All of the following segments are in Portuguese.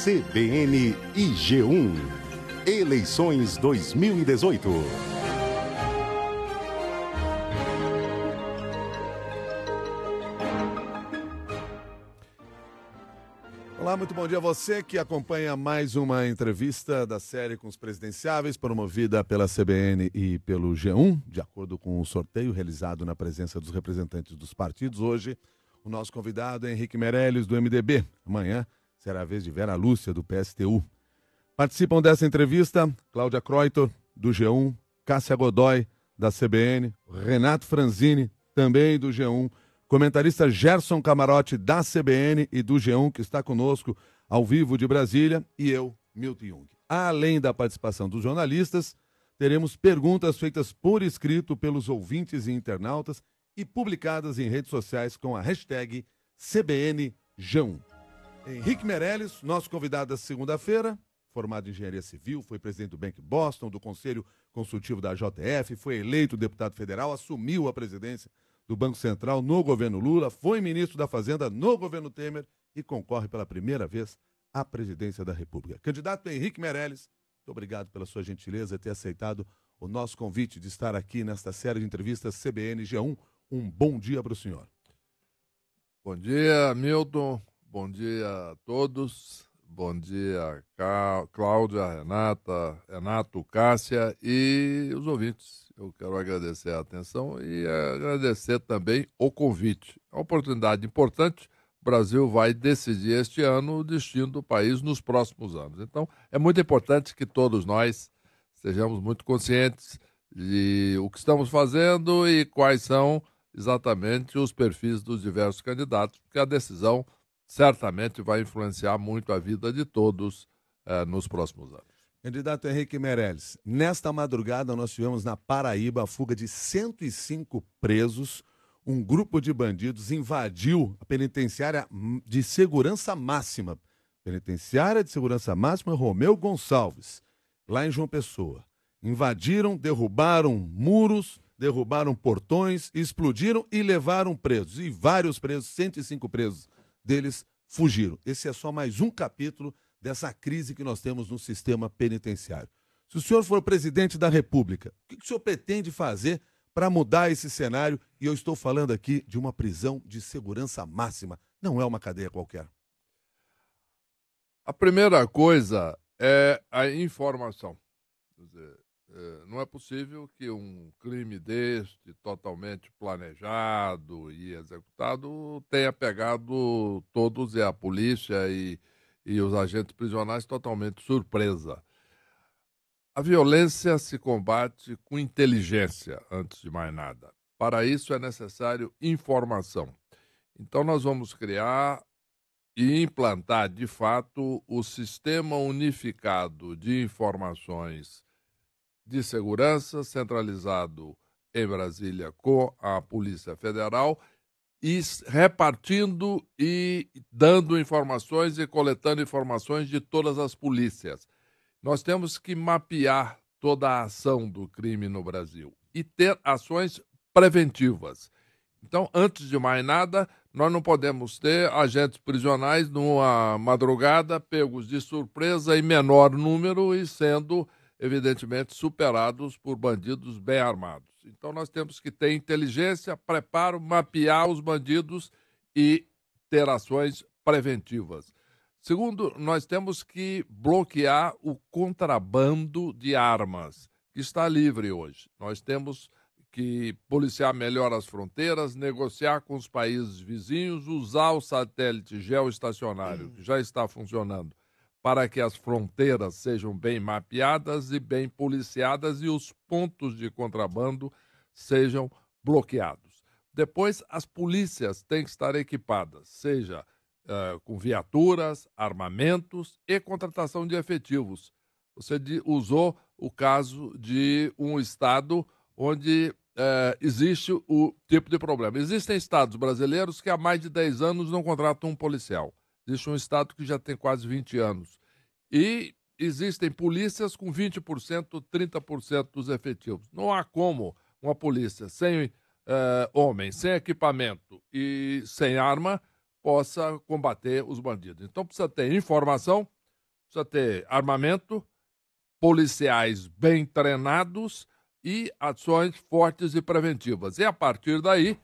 CBN e G1. Eleições 2018. Olá, muito bom dia a você que acompanha mais uma entrevista da série com os presidenciáveis, promovida pela CBN e pelo G1, de acordo com o sorteio realizado na presença dos representantes dos partidos. Hoje, o nosso convidado é Henrique Meirelles, do MDB. Amanhã será a vez de Vera Lúcia, do PSTU. Participam dessa entrevista Cláudia Croitor, do G1, Cássia Godoy, da CBN, Renato Franzini, também do G1, comentarista Gerson Camarote, da CBN e do G1, que está conosco ao vivo de Brasília, e eu, Milton Jung. Além da participação dos jornalistas, teremos perguntas feitas por escrito pelos ouvintes e internautas e publicadas em redes sociais com a hashtag CBNG1. Henrique Meirelles, nosso convidado da segunda-feira, formado em Engenharia Civil, foi presidente do Bank Boston, do Conselho Consultivo da JF, foi eleito deputado federal, assumiu a presidência do Banco Central no governo Lula, foi ministro da Fazenda no governo Temer e concorre pela primeira vez à presidência da República. Candidato Henrique Meirelles, muito obrigado pela sua gentileza de ter aceitado o nosso convite de estar aqui nesta série de entrevistas CBN G1. Um bom dia para o senhor. Bom dia, Milton. Bom dia a todos. Bom dia, Cláudia, Renato, Cássia e os ouvintes. Eu quero agradecer a atenção e agradecer também o convite. É uma oportunidade importante. O Brasil vai decidir este ano o destino do país nos próximos anos. Então, é muito importante que todos nós sejamos muito conscientes de o que estamos fazendo e quais são exatamente os perfis dos diversos candidatos, porque a decisão certamente vai influenciar muito a vida de todos nos próximos anos. Candidato Henrique Meirelles, nesta madrugada nós tivemos na Paraíba a fuga de 105 presos. Um grupo de bandidos invadiu a penitenciária de segurança máxima. Penitenciária de segurança máxima Romeu Gonçalves, lá em João Pessoa. Invadiram, derrubaram muros, derrubaram portões, explodiram e levaram presos. E vários presos, 105 presos deles fugiram. Esse é só mais um capítulo dessa crise que nós temos no sistema penitenciário. Se o senhor for presidente da República, o que o senhor pretende fazer para mudar esse cenário? E eu estou falando aqui de uma prisão de segurança máxima, não é uma cadeia qualquer. A primeira coisa é a informação. Quer dizer, não é possível que um crime deste, totalmente planejado e executado, tenha pegado todos e a polícia e os agentes prisionais totalmente surpresa. A violência se combate com inteligência, antes de mais nada. Para isso é necessário informação. Então nós vamos criar e implantar, de fato, o Sistema Unificado de Informações de Segurança, centralizado em Brasília com a Polícia Federal, e repartindo e dando informações e coletando informações de todas as polícias. Nós temos que mapear toda a ação do crime no Brasil e ter ações preventivas. Então, antes de mais nada, nós não podemos ter agentes prisionais numa madrugada pegos de surpresa em menor número e sendo, evidentemente, superados por bandidos bem armados. Então, nós temos que ter inteligência, preparo, mapear os bandidos e ter ações preventivas. Segundo, nós temos que bloquear o contrabando de armas, que está livre hoje. Nós temos que policiar melhor as fronteiras, negociar com os países vizinhos, usar o satélite geoestacionário, que já está funcionando, para que as fronteiras sejam bem mapeadas e bem policiadas e os pontos de contrabando sejam bloqueados. Depois, as polícias têm que estar equipadas, seja com viaturas, armamentos e contratação de efetivos. Você usou o caso de um estado onde existe o tipo de problema. Existem estados brasileiros que há mais de 10 anos não contratam um policial. Existe um estado que já tem quase 20 anos. E existem polícias com 20%, 30% dos efetivos. Não há como uma polícia sem homem, sem equipamento e sem arma possa combater os bandidos. Então precisa ter informação, precisa ter armamento, policiais bem treinados e ações fortes e preventivas. E a partir daí,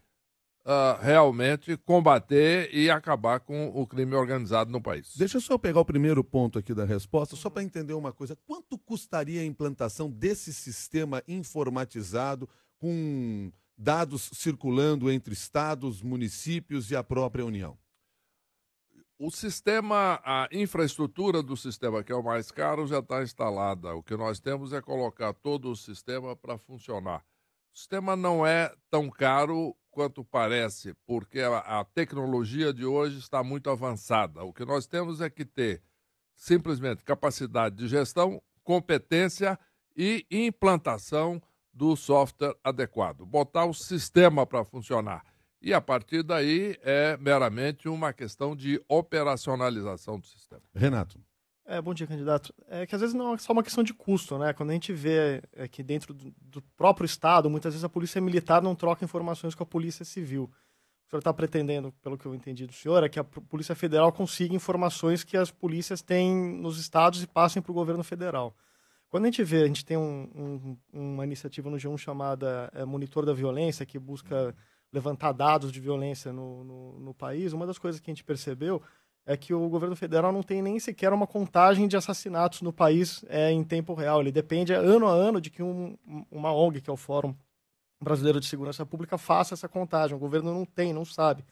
realmente combater e acabar com o crime organizado no país. Deixa eu só pegar o primeiro ponto aqui da resposta, só para entender uma coisa. Quanto custaria a implantação desse sistema informatizado com dados circulando entre estados, municípios e a própria União? O sistema, a infraestrutura do sistema, que é o mais caro, já está instalada. O que nós temos é colocar todo o sistema para funcionar. O sistema não é tão caro quanto parece, porque a tecnologia de hoje está muito avançada. O que nós temos é que ter simplesmente capacidade de gestão, competência e implantação do software adequado. Botar o sistema para funcionar. E, a partir daí, é meramente uma questão de operacionalização do sistema. Renato. Bom dia, candidato. É que às vezes não é só uma questão de custo, né? Quando a gente vê que dentro do próprio Estado, muitas vezes a polícia militar não troca informações com a polícia civil. O senhor está pretendendo, pelo que eu entendi do senhor, é que a Polícia Federal consiga informações que as polícias têm nos estados e passem para o governo federal. Quando a gente tem uma iniciativa no G1 chamada Monitor da Violência, que busca levantar dados de violência no país, uma das coisas que a gente percebeu é que o governo federal não tem nem sequer uma contagem de assassinatos no país em tempo real. Ele depende ano a ano de que uma ONG, que é o Fórum Brasileiro de Segurança Pública, faça essa contagem. O governo não tem, não sabe.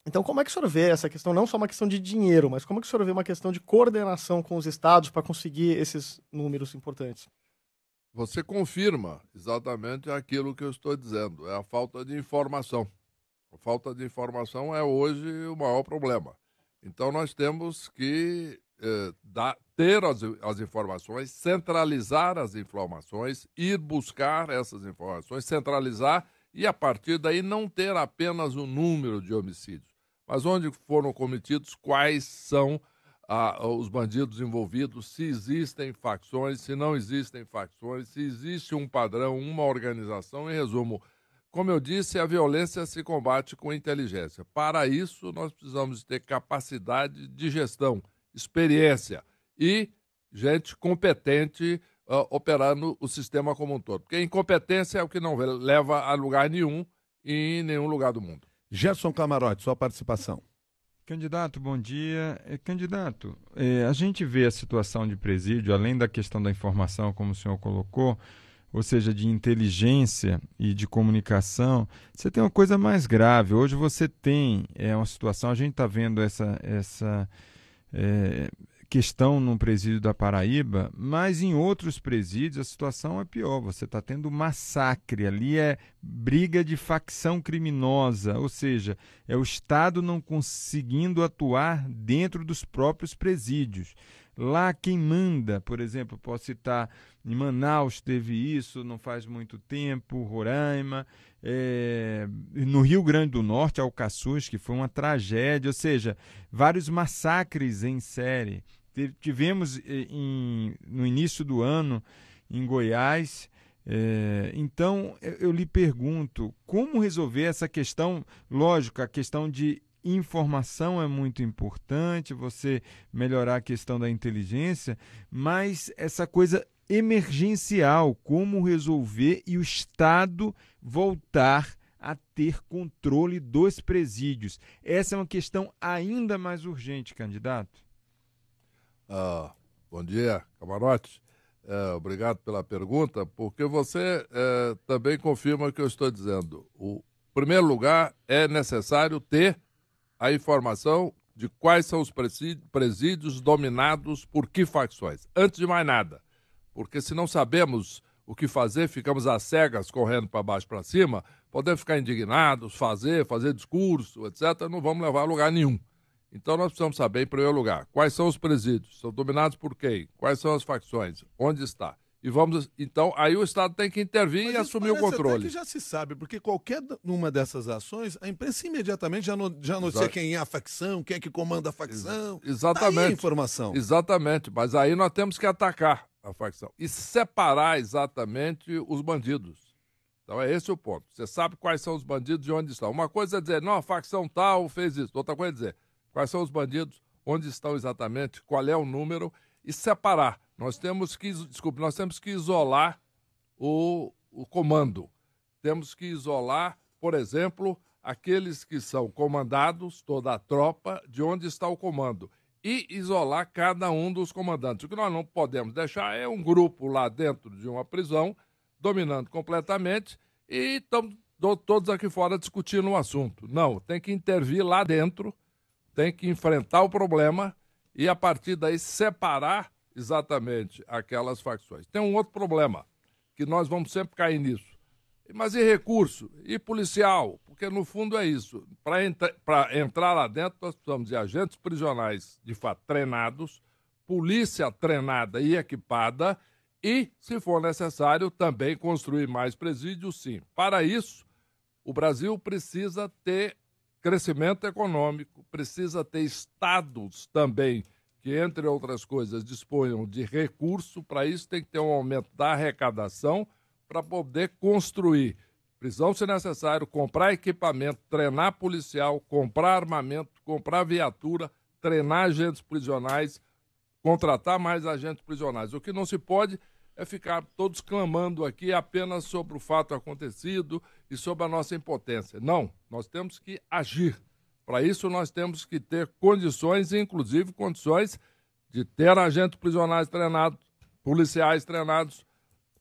Então, como é que o senhor vê essa questão, não só uma questão de dinheiro, mas como é que o senhor vê uma questão de coordenação com os estados para conseguir esses números importantes? Você confirma exatamente aquilo que eu estou dizendo, é a falta de informação. A falta de informação é hoje o maior problema. Então, nós temos que ter as informações, centralizar as informações, ir buscar essas informações, centralizar e, a partir daí, não ter apenas o número de homicídios, mas onde foram cometidos, quais são os bandidos envolvidos, se existem facções, se não existem facções, se existe um padrão, uma organização. Em resumo, como eu disse, a violência se combate com inteligência. Para isso, nós precisamos ter capacidade de gestão, experiência e gente competente operando o sistema como um todo. Porque incompetência é o que não leva a lugar nenhum e em nenhum lugar do mundo. Gerson Camarote, sua participação. Candidato, bom dia. Candidato, a gente vê a situação de presídio, além da questão da informação, como o senhor colocou, ou seja, de inteligência e de comunicação, você tem uma coisa mais grave. Hoje você tem uma situação, a gente está vendo essa questão no presídio da Paraíba, mas em outros presídios a situação é pior. Você está tendo massacre, ali é briga de facção criminosa, ou seja, é o Estado não conseguindo atuar dentro dos próprios presídios. Lá quem manda, por exemplo, posso citar, em Manaus teve isso não faz muito tempo, Roraima, no Rio Grande do Norte, Alcaçuz, que foi uma tragédia, ou seja, vários massacres em série. Tivemos no início do ano em Goiás. Então, eu lhe pergunto, como resolver essa questão? Lógico, a questão de informação é muito importante, você melhorar a questão da inteligência, mas essa coisa emergencial, como resolver e o Estado voltar a ter controle dos presídios. Essa é uma questão ainda mais urgente, candidato. Bom dia, Camarote. Obrigado pela pergunta, porque você também confirma o que eu estou dizendo. Em primeiro lugar, é necessário ter a informação de quais são os presídios dominados por que facções. Antes de mais nada, porque se não sabemos o que fazer, ficamos às cegas, correndo para baixo para cima, podemos ficar indignados, fazer discurso, etc., não vamos levar a lugar nenhum. Então nós precisamos saber, em primeiro lugar, quais são os presídios, são dominados por quem, quais são as facções, onde está. Então, aí o Estado tem que intervir e assumir o controle. Até que já se sabe, porque qualquer uma dessas ações, a imprensa imediatamente já noticia quem é a facção, quem é que comanda a facção. Exatamente. Aí a informação. Exatamente, mas aí nós temos que atacar a facção e separar exatamente os bandidos. Então é esse o ponto. Você sabe quais são os bandidos e onde estão. Uma coisa é dizer, não, a facção tal fez isso. Outra coisa é dizer, quais são os bandidos, onde estão exatamente, qual é o número, e separar. Nós temos que isolar o comando. Temos que isolar, por exemplo, aqueles que são comandados, toda a tropa, de onde está o comando. E isolar cada um dos comandantes. O que nós não podemos deixar é um grupo lá dentro de uma prisão, dominando completamente, e estamos todos aqui fora discutindo o assunto. Não, tem que intervir lá dentro, tem que enfrentar o problema e, a partir daí, separar exatamente aquelas facções. Tem um outro problema, que nós vamos sempre cair nisso. Mas e recurso? E policial? Porque, no fundo, é isso. Para entrar lá dentro, nós precisamos de agentes prisionais, de fato, treinados, polícia treinada e equipada e, se for necessário, também construir mais presídios, sim. Para isso, o Brasil precisa ter crescimento econômico, precisa ter estados também que, entre outras coisas, disponham de recurso. Para isso, tem que ter um aumento da arrecadação para poder construir prisão, se necessário, comprar equipamento, treinar policial, comprar armamento, comprar viatura, treinar agentes prisionais, contratar mais agentes prisionais. O que não se pode é ficar todos clamando aqui apenas sobre o fato acontecido e sobre a nossa impotência. Não, nós temos que agir. Para isso, nós temos que ter condições, inclusive condições de ter agentes prisionais treinados, policiais treinados,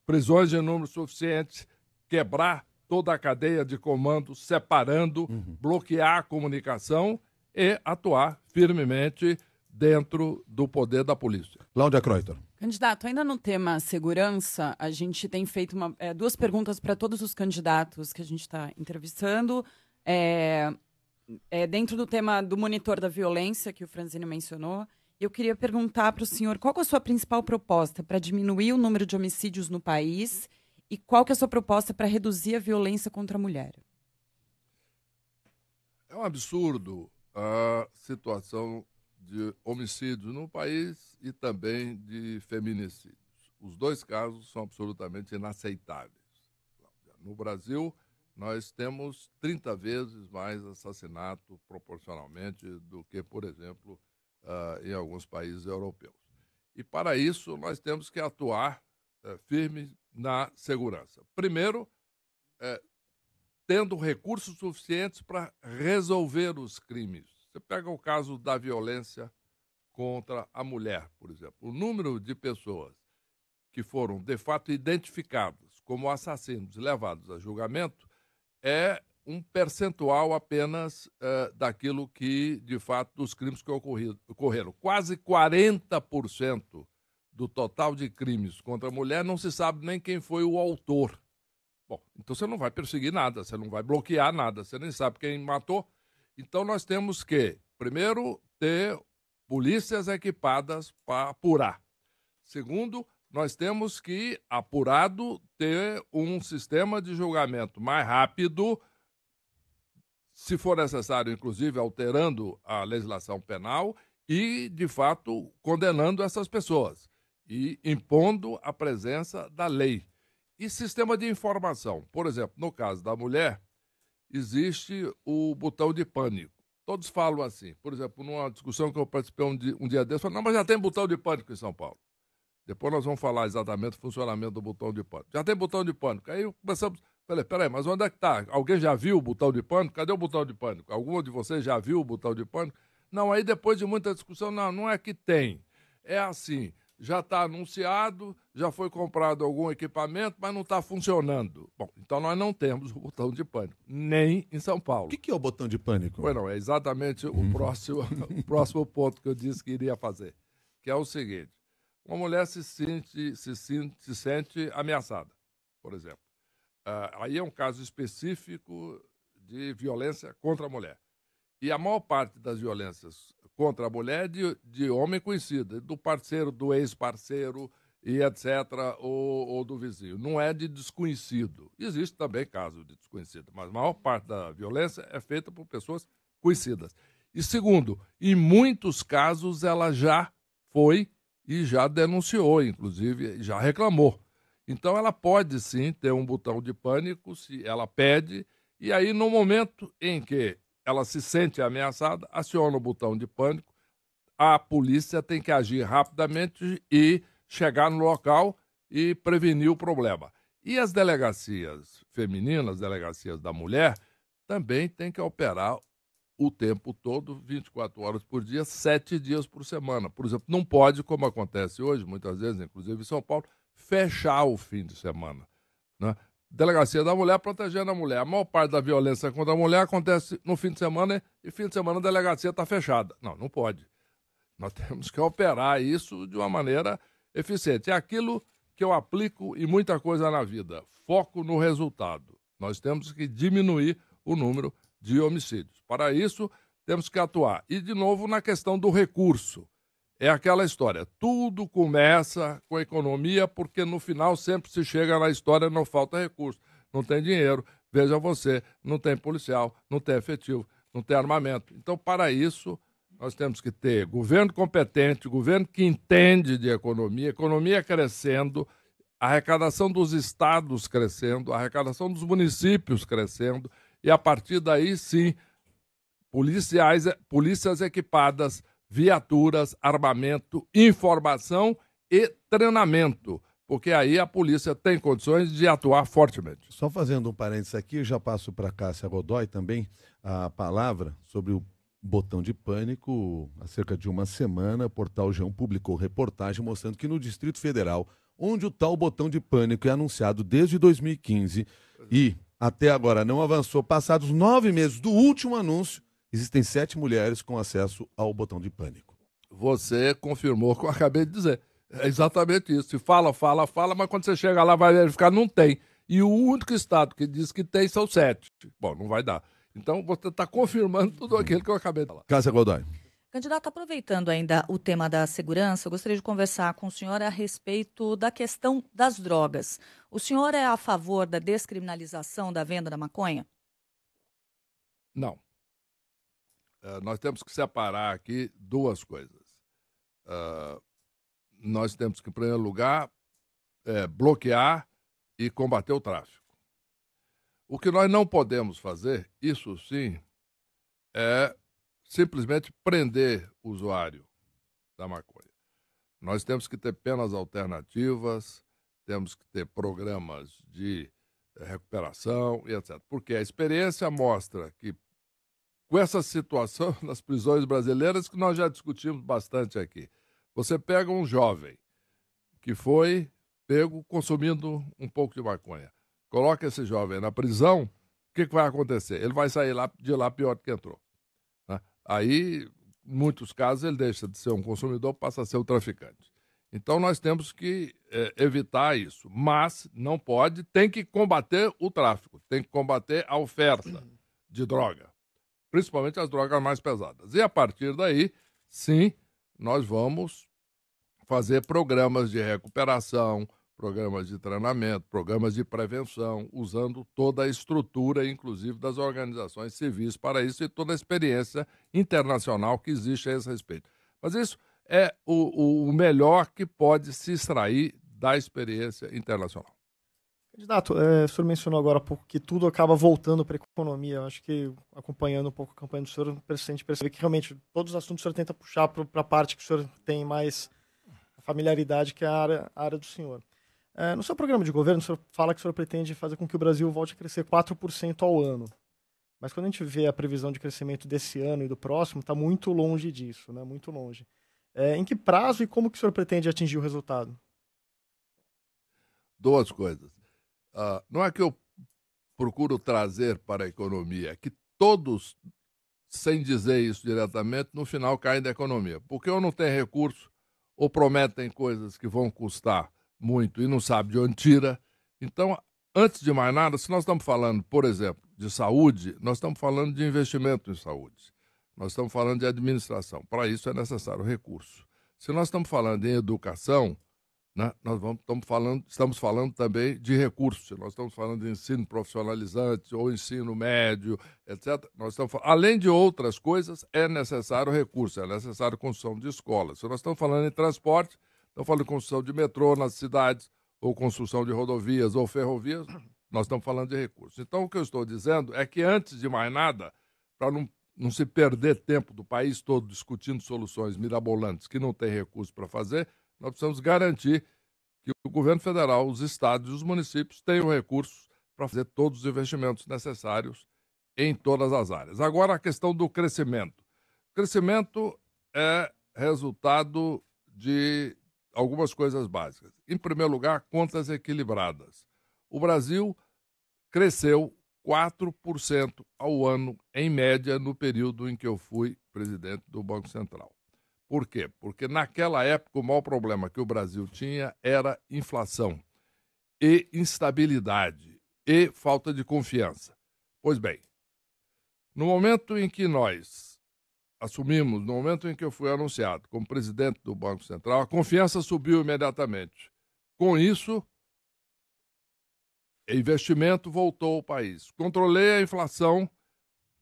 prisões de número suficiente, quebrar toda a cadeia de comando, separando, bloquear a comunicação e atuar firmemente dentro do poder da polícia. Cláudia Kreuter. Candidato, ainda no tema segurança, a gente tem feito duas perguntas para todos os candidatos que a gente está entrevistando. Dentro do tema do monitor da violência, que o Franzini mencionou, eu queria perguntar para o senhor qual que é a sua principal proposta para diminuir o número de homicídios no país e qual que é a sua proposta para reduzir a violência contra a mulher. É um absurdo a situação de homicídios no país e também de feminicídios. Os dois casos são absolutamente inaceitáveis. No Brasil, nós temos 30 vezes mais assassinato proporcionalmente do que, por exemplo, em alguns países europeus. E, para isso, nós temos que atuar firme na segurança. Primeiro, tendo recursos suficientes para resolver os crimes. Você pega o caso da violência contra a mulher, por exemplo. O número de pessoas que foram, de fato, identificadas como assassinos e levados a julgamento é um percentual apenas daquilo que, de fato, dos crimes que ocorreram. Quase 40% do total de crimes contra a mulher não se sabe nem quem foi o autor. Bom, então você não vai perseguir nada, você não vai bloquear nada, você nem sabe quem matou. Então nós temos que, primeiro, ter polícias equipadas para apurar. Segundo, nós temos que, apurado, ter um sistema de julgamento mais rápido, se for necessário, inclusive, alterando a legislação penal e, de fato, condenando essas pessoas e impondo a presença da lei. E sistema de informação. Por exemplo, no caso da mulher, existe o botão de pânico. Todos falam assim. Por exemplo, numa discussão que eu participei um dia desse, falaram, não, mas já tem botão de pânico em São Paulo. Depois nós vamos falar exatamente do funcionamento do botão de pânico. Já tem botão de pânico. Aí começamos, falei, peraí, mas onde é que está? Alguém já viu o botão de pânico? Cadê o botão de pânico? Algum de vocês já viu o botão de pânico? Não, aí depois de muita discussão, não é que tem. É assim, já está anunciado, já foi comprado algum equipamento, mas não está funcionando. Bom, então nós não temos o botão de pânico, nem em São Paulo. O que é o botão de pânico? Pois não, é exatamente o próximo ponto que eu disse que iria fazer, que é o seguinte. Uma mulher se sente ameaçada, por exemplo. Aí é um caso específico de violência contra a mulher. E a maior parte das violências contra a mulher é de homem conhecido, do parceiro, do ex-parceiro, e etc., ou do vizinho. Não é de desconhecido. Existe também caso de desconhecido, mas a maior parte da violência é feita por pessoas conhecidas. E segundo, em muitos casos ela já foi e já denunciou, inclusive, já reclamou. Então ela pode sim ter um botão de pânico, se ela pede, e aí no momento em que ela se sente ameaçada, aciona o botão de pânico, a polícia tem que agir rapidamente e chegar no local e prevenir o problema. E as delegacias femininas, delegacias da mulher, também têm que operar o tempo todo, 24 horas por dia, 7 dias por semana. Por exemplo, não pode, como acontece hoje, muitas vezes, inclusive em São Paulo, fechar o fim de semana, né? Delegacia da mulher protegendo a mulher. A maior parte da violência contra a mulher acontece no fim de semana e fim de semana a delegacia está fechada. Não pode. Nós temos que operar isso de uma maneira eficiente. É aquilo que eu aplico em muita coisa na vida. Foco no resultado. Nós temos que diminuir o número de homicídios. Para isso, temos que atuar. E, de novo, na questão do recurso. É aquela história. Tudo começa com a economia, porque no final sempre se chega na história, não falta recurso. Não tem dinheiro. Veja você, não tem policial, não tem efetivo, não tem armamento. Então, para isso, nós temos que ter governo competente, governo que entende de economia crescendo, a arrecadação dos estados crescendo, a arrecadação dos municípios crescendo, e a partir daí, sim, polícias equipadas, viaturas, armamento, informação e treinamento, porque aí a polícia tem condições de atuar fortemente. Só fazendo um parênteses aqui, eu já passo para a Cássia Godoy também a palavra sobre o botão de pânico. Há cerca de uma semana, o portal G1 publicou reportagem mostrando que no Distrito Federal, onde o tal botão de pânico é anunciado desde 2015 e até agora não avançou, passados 9 meses do último anúncio, existem 7 mulheres com acesso ao botão de pânico. Você confirmou o que eu acabei de dizer. É exatamente isso. Se fala, mas quando você chega lá vai verificar, não tem. E o único estado que diz que tem são 7. Bom, não vai dar. Então você está confirmando tudo aquilo que eu acabei de falar. Cássia Godoy. Candidato, aproveitando ainda o tema da segurança, eu gostaria de conversar com o senhor a respeito da questão das drogas. O senhor é a favor da descriminalização da venda da maconha? Não. Nós temos que separar aqui duas coisas. Nós temos que, em primeiro lugar, bloquear e combater o tráfico. O que nós não podemos fazer, isso sim, é simplesmente prender o usuário da maconha. Nós temos que ter penas alternativas, temos que ter programas de recuperação e etc. Porque a experiência mostra que, com essa situação nas prisões brasileiras, que nós já discutimos bastante aqui, você pega um jovem que foi pego consumindo um pouco de maconha, coloca esse jovem na prisão, o que vai acontecer? Ele vai sair de lá pior do que entrou. Né? Aí, em muitos casos, ele deixa de ser um consumidor, passa a ser um traficante. Então, nós temos que evitar isso. Mas não pode, tem que combater o tráfico, tem que combater a oferta de droga, principalmente as drogas mais pesadas. E, a partir daí, sim, nós vamos fazer programas de recuperação, programas de treinamento, programas de prevenção, usando toda a estrutura, inclusive das organizações civis para isso e toda a experiência internacional que existe a esse respeito. Mas isso é o melhor que pode se extrair da experiência internacional. Candidato, o senhor mencionou agora há pouco que tudo acaba voltando para a economia. Eu acho que, acompanhando um pouco a campanha do senhor, a gente percebe que realmente todos os assuntos o senhor tenta puxar para a parte que o senhor tem mais familiaridade, que é a área do senhor. No seu programa de governo, o senhor fala que o senhor pretende fazer com que o Brasil volte a crescer 4% ao ano. Mas quando a gente vê a previsão de crescimento desse ano e do próximo, está muito longe disso, né? Muito longe. Em que prazo e como que o senhor pretende atingir o resultado? Duas coisas. Não é que eu procuro trazer para a economia, é que todos, sem dizer isso diretamente, no final caem da economia. Porque ou não tem recurso, ou prometem coisas que vão custar muito e não sabe de onde tira. Então, antes de mais nada, se nós estamos falando, por exemplo, de saúde, nós estamos falando de investimento em saúde. Nós estamos falando de administração. Para isso é necessário recurso. Se nós estamos falando em educação, né, estamos falando também de recursos. Se nós estamos falando de ensino profissionalizante ou ensino médio, etc., além de outras coisas, é necessário recurso, é necessário construção de escolas. Se nós estamos falando em transporte, estamos falando de construção de metrô nas cidades, ou construção de rodovias ou ferrovias, nós estamos falando de recursos. Então, o que eu estou dizendo é que, antes de mais nada, para não se perder tempo do país todo discutindo soluções mirabolantes que não tem recurso para fazer, nós precisamos garantir que o governo federal, os estados e os municípios tenham recursos para fazer todos os investimentos necessários em todas as áreas. Agora, a questão do crescimento. O crescimento é resultado de algumas coisas básicas. Em primeiro lugar, contas equilibradas. O Brasil cresceu 4% ao ano, em média, no período em que eu fui presidente do Banco Central. Por quê? Porque naquela época o maior problema que o Brasil tinha era inflação e instabilidade e falta de confiança. Pois bem, no momento em que nós assumimos, no momento em que eu fui anunciado como presidente do Banco Central, a confiança subiu imediatamente. Com isso, investimento voltou ao país. Controlei a inflação,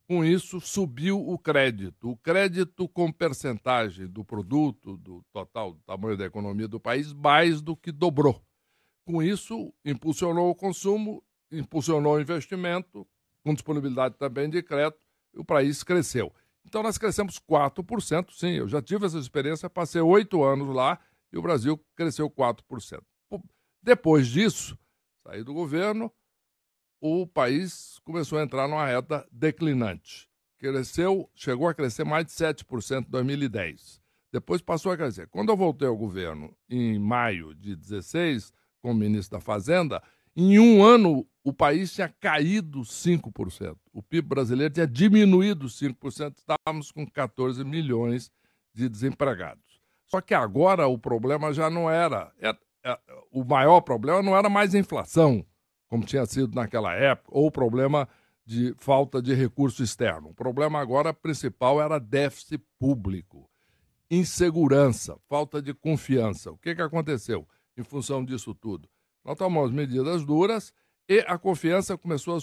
com isso subiu o crédito. O crédito com percentagem do produto, do total do tamanho da economia do país, mais do que dobrou. Com isso, impulsionou o consumo, impulsionou o investimento, com disponibilidade também de crédito, e o país cresceu. Então, nós crescemos 4%, sim, eu já tive essa experiência, passei 8 anos lá e o Brasil cresceu 4%. Depois disso, saí do governo, o país começou a entrar numa reta declinante. Chegou a crescer mais de 7% em 2010. Depois passou a crescer. Quando eu voltei ao governo, em maio de 2016, como ministro da Fazenda, em um ano o país tinha caído 5%. O PIB brasileiro tinha diminuído 5%, estávamos com 14 milhões de desempregados. Só que agora o problema já não era... o maior problema não era mais a inflação, como tinha sido naquela época, ou o problema de falta de recurso externo. O problema agora principal era déficit público, insegurança, falta de confiança. O que aconteceu em função disso tudo? Nós tomamos medidas duras e a confiança começou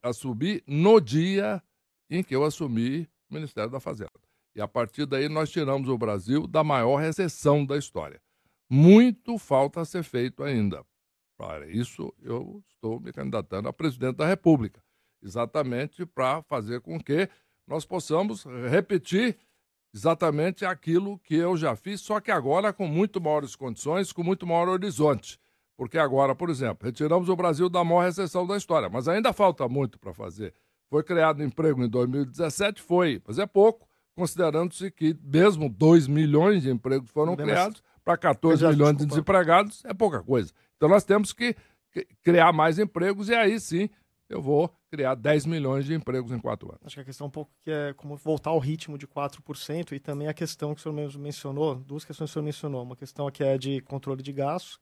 a subir no dia em que eu assumi o Ministério da Fazenda. E a partir daí nós tiramos o Brasil da maior recessão da história. Muito falta a ser feito ainda. Para isso, eu estou me candidatando a presidente da República, exatamente para fazer com que nós possamos repetir exatamente aquilo que eu já fiz, só que agora com muito maiores condições, com muito maior horizonte. Porque agora, por exemplo, retiramos o Brasil da maior recessão da história, mas ainda falta muito para fazer. Foi criado emprego em 2017, mas é pouco, considerando-se que mesmo 2 milhões de empregos foram criados, para 14 milhões de desempregados é pouca coisa. Então nós temos que criar mais empregos e aí sim eu vou criar 10 milhões de empregos em 4 anos. Acho que a questão um pouco que é como voltar ao ritmo de 4% e também a questão que o senhor mencionou, duas questões que o senhor mencionou. Uma questão que é de controle de gastos,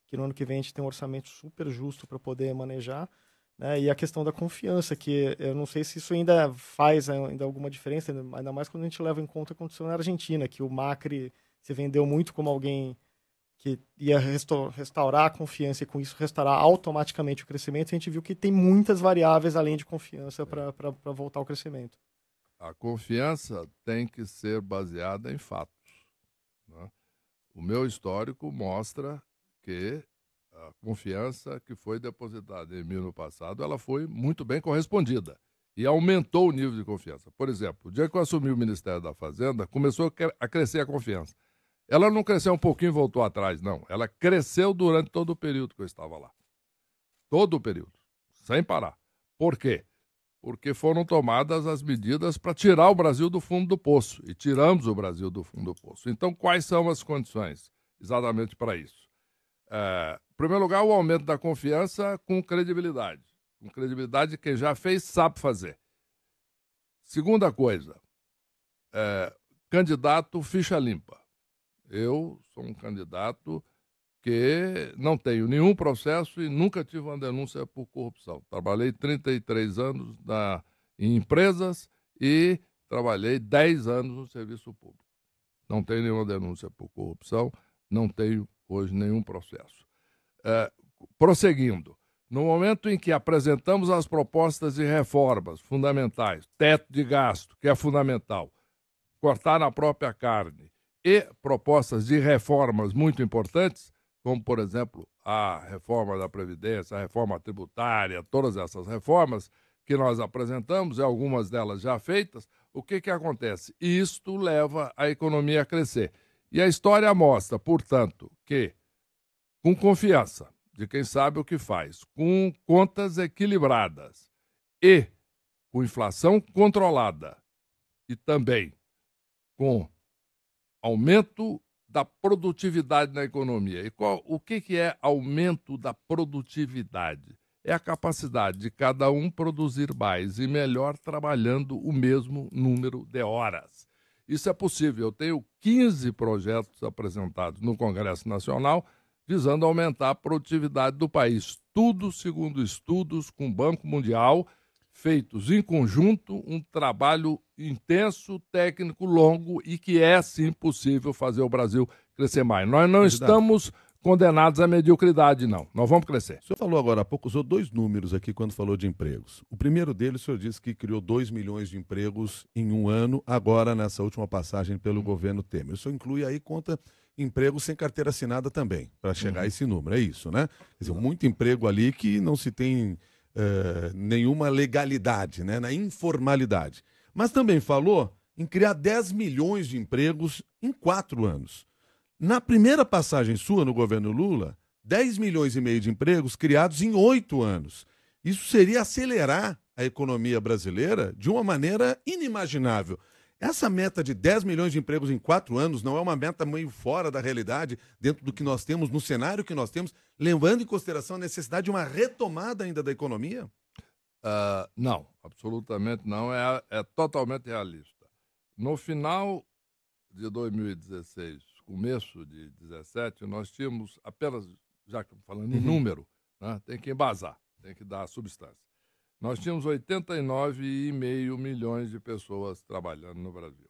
que no ano que vem a gente tem um orçamento super justo para poder manejar, né? E a questão da confiança, que eu não sei se isso ainda faz alguma diferença, ainda mais quando a gente leva em conta o que aconteceu na Argentina, que o Macri se vendeu muito como alguém que ia restaurar a confiança e com isso restaurar automaticamente o crescimento. A gente viu que tem muitas variáveis além de confiança para voltar ao crescimento. A confiança tem que ser baseada em fatos, né? O meu histórico mostra que a confiança que foi depositada em mim no passado, ela foi muito bem correspondida e aumentou o nível de confiança. Por exemplo, o dia que eu assumi o Ministério da Fazenda, começou a crescer a confiança. Ela não cresceu um pouquinho e voltou atrás, não. Ela cresceu durante todo o período que eu estava lá. Todo o período, sem parar. Por quê? Porque foram tomadas as medidas para tirar o Brasil do fundo do poço. E tiramos o Brasil do fundo do poço. Então, quais são as condições exatamente para isso? Em primeiro lugar, o aumento da confiança com credibilidade. Com credibilidade, quem já fez sabe fazer. Segunda coisa, candidato ficha limpa. Eu sou um candidato que não tenho nenhum processo e nunca tive uma denúncia por corrupção. Trabalhei 33 anos em empresas e trabalhei 10 anos no serviço público. Não tenho nenhuma denúncia por corrupção, não tenho hoje nenhum processo. Prosseguindo, no momento em que apresentamos as propostas de reformas fundamentais, teto de gasto, que é fundamental, cortar na própria carne, e propostas de reformas muito importantes, como, por exemplo, a reforma da Previdência, a reforma tributária, todas essas reformas que nós apresentamos, e algumas delas já feitas, o que acontece? Isto leva a economia a crescer. E a história mostra, portanto, que com confiança de quem sabe o que faz, com contas equilibradas e com inflação controlada e também com aumento da produtividade na economia. E o que é aumento da produtividade? É a capacidade de cada um produzir mais e melhor trabalhando o mesmo número de horas. Isso é possível. Eu tenho 15 projetos apresentados no Congresso Nacional visando aumentar a produtividade do país. Tudo segundo estudos com o Banco Mundial, feitos em conjunto, um trabalho intenso, técnico, longo e que é, sim, possível fazer o Brasil crescer mais. Nós não estamos condenados à mediocridade, não. Nós vamos crescer. O senhor falou agora há pouco, usou 2 números aqui quando falou de empregos. O primeiro deles, o senhor disse que criou 2 milhões de empregos em um ano, agora nessa última passagem pelo governo Temer. O senhor inclui aí, conta empregos sem carteira assinada também, para chegar a esse número. É isso, né? Quer dizer, muito emprego ali que não se tem nenhuma legalidade, né? Na informalidade. Mas também falou em criar 10 milhões de empregos em 4 anos. Na primeira passagem sua no governo Lula, 10 milhões e meio de empregos criados em 8 anos. Isso seria acelerar a economia brasileira de uma maneira inimaginável. Essa meta de 10 milhões de empregos em 4 anos não é uma meta meio fora da realidade, dentro do que nós temos, no cenário que nós temos, levando em consideração a necessidade de uma retomada ainda da economia? Não, absolutamente não. É totalmente realista. No final de 2016, começo de 2017, nós tínhamos apenas, já que falando em número, né, tem que embasar, tem que dar substância. Nós tínhamos 89,5 milhões de pessoas trabalhando no Brasil.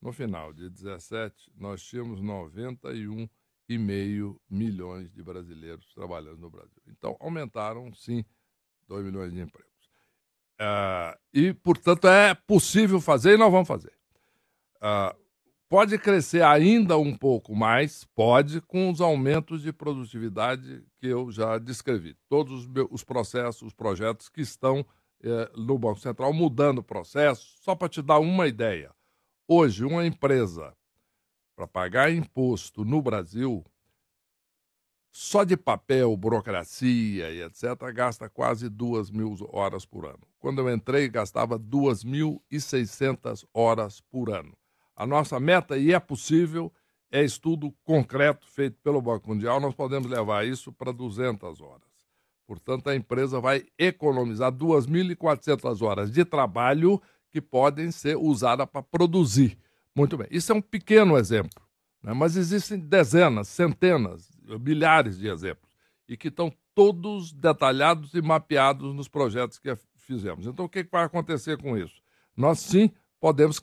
No final de 2017, nós tínhamos 91,5 milhões de brasileiros trabalhando no Brasil. Então, aumentaram, sim, 2 milhões de empregos. E, portanto, é possível fazer e nós vamos fazer. Pode crescer ainda um pouco mais? Pode, com os aumentos de produtividade que eu já descrevi. Todos os processos, os projetos que estão no Banco Central mudando o processo. Só para te dar uma ideia. Hoje, uma empresa, para pagar imposto no Brasil, só de papel, burocracia e etc., gasta quase 2.000 horas por ano. Quando eu entrei, gastava 2.600 horas por ano. A nossa meta, e é possível, é estudo concreto feito pelo Banco Mundial, nós podemos levar isso para 200 horas. Portanto, a empresa vai economizar 2.400 horas de trabalho que podem ser usadas para produzir. Muito bem, isso é um pequeno exemplo, né? Mas existem dezenas, centenas, milhares de exemplos, e que estão todos detalhados e mapeados nos projetos que fizemos. Então, o que vai acontecer com isso? Nós, sim, podemos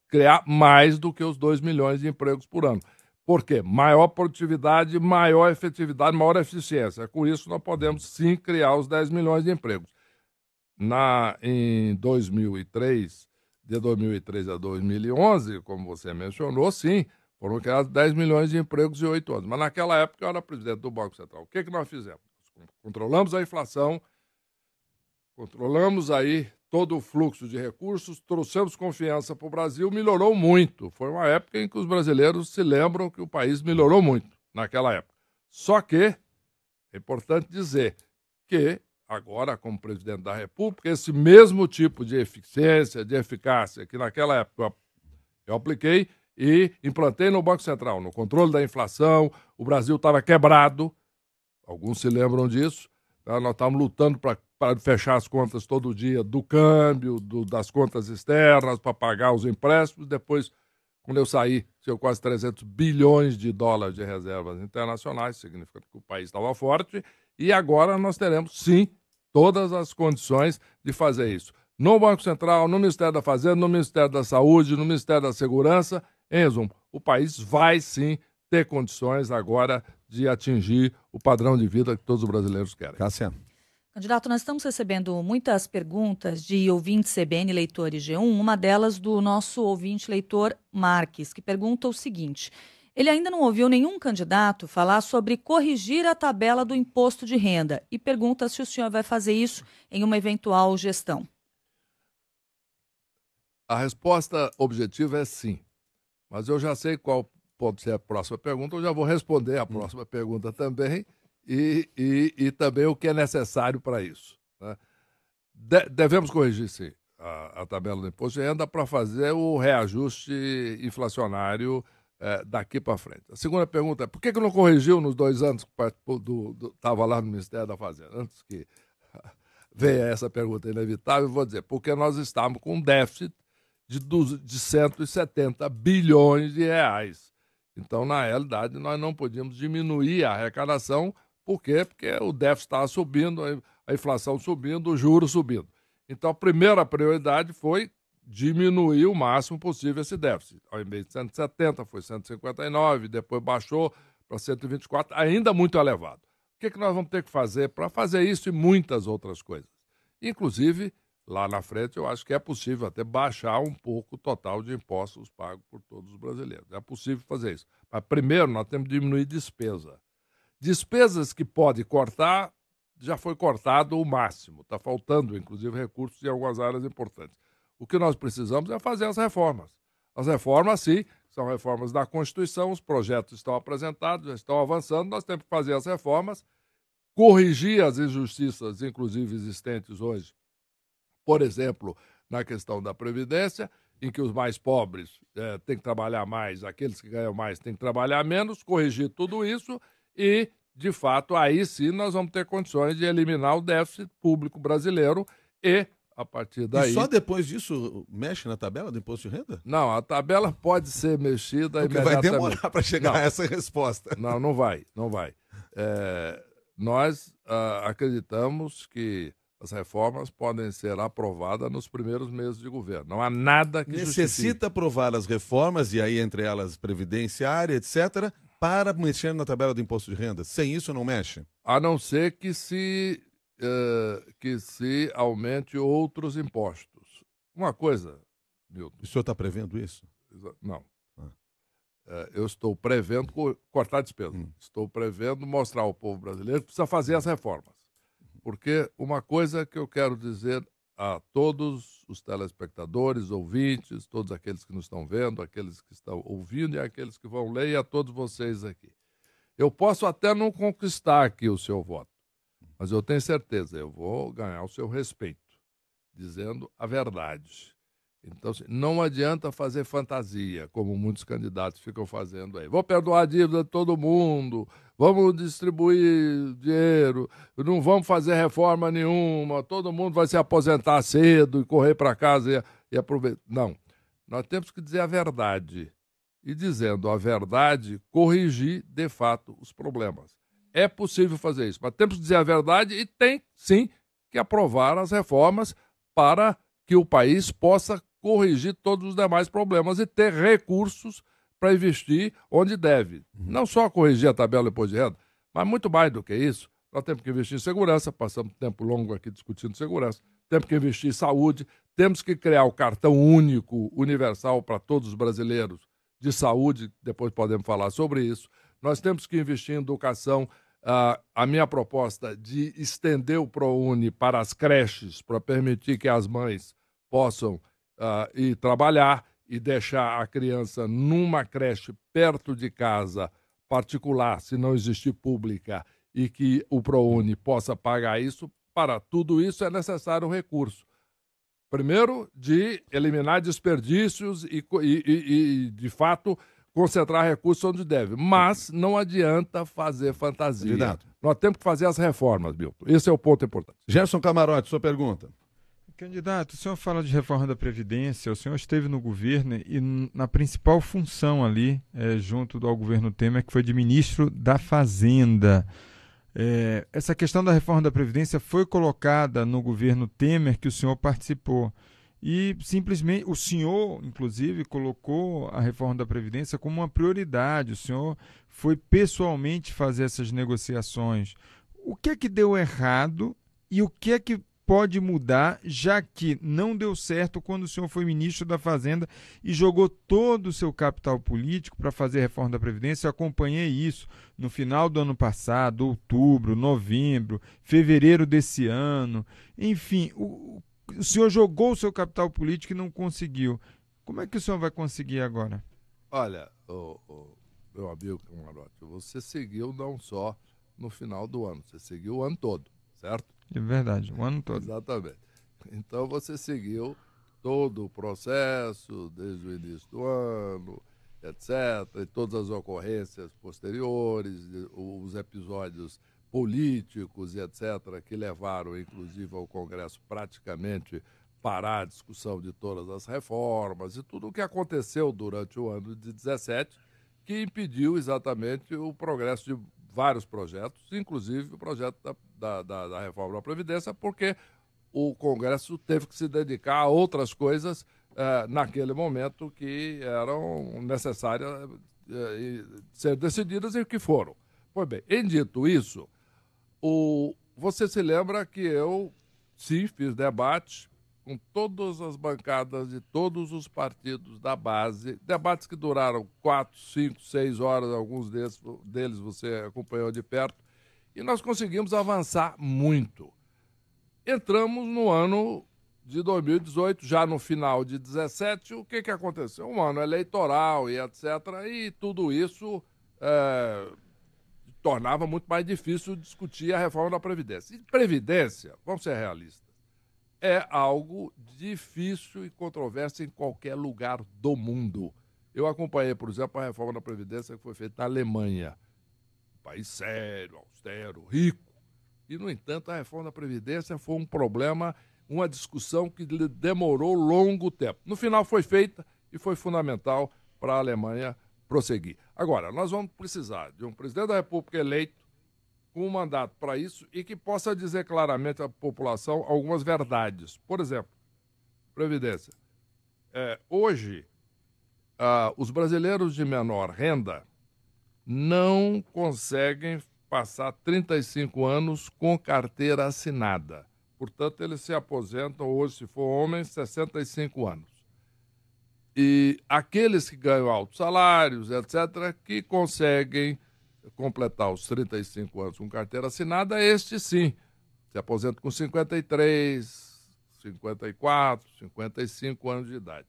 criar mais do que os 2 milhões de empregos por ano. Por quê? Maior produtividade, maior efetividade, maior eficiência. Com isso, nós podemos, sim, criar os 10 milhões de empregos. Em 2003, de 2003 a 2011, como você mencionou, sim, foram criados 10 milhões de empregos em 8 anos. Mas naquela época eu era presidente do Banco Central. O que nós fizemos? Controlamos a inflação, controlamos aí todo o fluxo de recursos, trouxemos confiança para o Brasil, melhorou muito. Foi uma época em que os brasileiros se lembram que o país melhorou muito naquela época. Só que é importante dizer que agora, como presidente da República, esse mesmo tipo de eficiência, de eficácia que naquela época eu apliquei e implantei no Banco Central, no controle da inflação, o Brasil estava quebrado, alguns se lembram disso, tá? Nós estávamos lutando para fechar as contas todo dia do câmbio, das contas externas, para pagar os empréstimos. Depois, quando eu saí, tinha quase 300 bilhões de dólares de reservas internacionais, significa que o país estava forte, e agora nós teremos, sim, todas as condições de fazer isso. No Banco Central, no Ministério da Fazenda, no Ministério da Saúde, no Ministério da Segurança, em resumo, o país vai, sim, ter condições agora de atingir o padrão de vida que todos os brasileiros querem. Cássia. Candidato, nós estamos recebendo muitas perguntas de ouvintes CBN, leitores G1, uma delas do nosso ouvinte leitor Marques, que pergunta o seguinte: ele ainda não ouviu nenhum candidato falar sobre corrigir a tabela do imposto de renda e pergunta se o senhor vai fazer isso em uma eventual gestão. A resposta objetiva é sim. Mas eu já sei qual pode ser a próxima pergunta, eu já vou responder a próxima pergunta também e também o que é necessário para isso, né? Devemos corrigir, sim, a tabela do imposto de renda para fazer o reajuste inflacionário daqui para frente. A segunda pergunta é, por que não corrigiu nos 2 anos que estava lá no Ministério da Fazenda? Antes que venha essa pergunta inevitável, eu vou dizer, porque nós estávamos com um déficit de 170 bilhões de reais. Então, na realidade, nós não podíamos diminuir a arrecadação. Por quê? Porque o déficit estava subindo, a inflação subindo, o juros subindo. Então, a primeira prioridade foi diminuir o máximo possível esse déficit. Ao invés de 170, foi 159, depois baixou para 124, ainda muito elevado. O que nós vamos ter que fazer para fazer isso e muitas outras coisas? Inclusive, lá na frente, eu acho que é possível até baixar um pouco o total de impostos pagos por todos os brasileiros. É possível fazer isso. Mas, primeiro, nós temos que diminuir despesa. Despesas que pode cortar, já foi cortado o máximo. Está faltando, inclusive, recursos em algumas áreas importantes. O que nós precisamos é fazer as reformas. As reformas, sim, são reformas da Constituição, os projetos estão apresentados, já estão avançando, nós temos que fazer as reformas, corrigir as injustiças, inclusive existentes hoje, por exemplo, na questão da Previdência, em que os mais pobres têm que trabalhar mais, aqueles que ganham mais têm que trabalhar menos, corrigir tudo isso e, de fato, aí sim nós vamos ter condições de eliminar o déficit público brasileiro e, a partir daí... E só depois disso mexe na tabela do imposto de renda? Não, a tabela pode ser mexida Porque imediatamente. vai demorar para chegar a essa resposta. Não vai. Nós acreditamos que as reformas podem ser aprovadas nos primeiros meses de governo. Não há nada que necessita aprovar as reformas, e aí entre elas previdenciária, etc., para mexer na tabela do imposto de renda. Sem isso não mexe? A não ser que se aumente outros impostos. Uma coisa, Milton... O senhor está prevendo isso? Não. Eu estou prevendo cortar despesa. Estou prevendo mostrar ao povo brasileiro que precisa fazer as reformas. Porque uma coisa que eu quero dizer a todos os telespectadores, ouvintes, todos aqueles que nos estão vendo, aqueles que estão ouvindo e aqueles que vão ler, e a todos vocês aqui. Eu posso até não conquistar aqui o seu voto, mas eu tenho certeza, eu vou ganhar o seu respeito, dizendo a verdade. Então, não adianta fazer fantasia, como muitos candidatos ficam fazendo aí. Vou perdoar a dívida de todo mundo, vamos distribuir dinheiro, não vamos fazer reforma nenhuma, todo mundo vai se aposentar cedo e correr para casa e aproveitar. Não, nós temos que dizer a verdade. E dizendo a verdade, corrigir, de fato, os problemas. É possível fazer isso, mas temos que dizer a verdade e tem, sim, que aprovar as reformas para que o país possa corrigir todos os demais problemas e ter recursos para investir onde deve. Não só corrigir a tabela do imposto de renda, mas muito mais do que isso. Nós temos que investir em segurança, passamos tempo longo aqui discutindo segurança, temos que investir em saúde, temos que criar o cartão único, universal para todos os brasileiros de saúde, depois podemos falar sobre isso. Nós temos que investir em educação. A minha proposta de estender o ProUni para as creches, para permitir que as mães possam ir trabalhar e deixar a criança numa creche perto de casa, particular, se não existir pública, e que o ProUni possa pagar isso. Para tudo isso é necessário um recurso. Primeiro, de eliminar desperdícios e de fato, concentrar recursos onde deve. Mas não adianta fazer fantasia. Candidato. Nós temos que fazer as reformas, Milton. Esse é o ponto importante. Gerson Camarote, sua pergunta. Candidato, o senhor fala de reforma da Previdência, o senhor esteve no governo e na principal função ali, junto ao governo Temer, que foi de ministro da Fazenda. Essa questão da reforma da Previdência foi colocada no governo Temer, que o senhor participou. E simplesmente, o senhor, inclusive, colocou a reforma da Previdência como uma prioridade. O senhor foi pessoalmente fazer essas negociações. O que é que deu errado e o que é que pode mudar, já que não deu certo quando o senhor foi ministro da Fazenda e jogou todo o seu capital político para fazer a reforma da Previdência? Eu acompanhei isso no final do ano passado, outubro, novembro, fevereiro desse ano. Enfim, o senhor jogou o seu capital político e não conseguiu. Como é que o senhor vai conseguir agora? Olha, meu amigo Camarote, você seguiu não só no final do ano, você seguiu o ano todo, certo? É verdade, o ano todo. Exatamente. Então você seguiu todo o processo, desde o início do ano, etc., e todas as ocorrências posteriores, os episódios políticos e etc., que levaram, inclusive, ao Congresso praticamente parar a discussão de todas as reformas e tudo o que aconteceu durante o ano de 17, que impediu exatamente o progresso de vários projetos, inclusive o projeto da reforma da Previdência, porque o Congresso teve que se dedicar a outras coisas naquele momento que eram necessárias ser decididas e que foram. Pois bem, em dito isso, você se lembra que eu, sim, fiz debate com todas as bancadas de todos os partidos da base, debates que duraram 4, 5, 6 horas, alguns deles você acompanhou de perto, e nós conseguimos avançar muito. Entramos no ano de 2018, já no final de 17, o que aconteceu? Um ano eleitoral e etc., e tudo isso tornava muito mais difícil discutir a reforma da Previdência. E Previdência, vamos ser realistas, é algo difícil e controverso em qualquer lugar do mundo. Eu acompanhei, por exemplo, a reforma da Previdência que foi feita na Alemanha. Um país sério, austero, rico. E, no entanto, a reforma da Previdência foi um problema, uma discussão que demorou longo tempo. No final foi feita e foi fundamental para a Alemanha prosseguir. Agora, nós vamos precisar de um presidente da República eleito com um mandato para isso e que possa dizer claramente à população algumas verdades. Por exemplo, Previdência. Hoje, os brasileiros de menor renda não conseguem passar 35 anos com carteira assinada. Portanto, eles se aposentam hoje, se for homem, 65 anos. E aqueles que ganham altos salários, etc., que conseguem completar os 35 anos com carteira assinada, este sim, se aposenta com 53, 54, 55 anos de idade.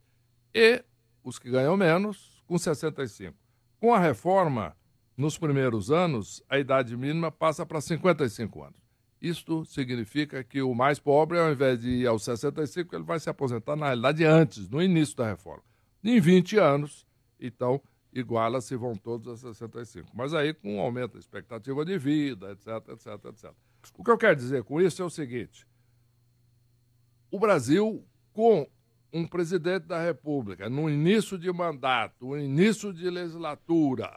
E os que ganham menos, com 65. Com a reforma, nos primeiros anos, a idade mínima passa para 55 anos. Isto significa que o mais pobre, ao invés de ir aos 65, ele vai se aposentar, na realidade, antes, no início da reforma. Em 20 anos, então, iguala-se, vão todos a 65. Mas aí com um aumento da expectativa de vida, etc, etc, etc. O que eu quero dizer com isso é o seguinte: o Brasil, com um presidente da República, no início de mandato, no início de legislatura,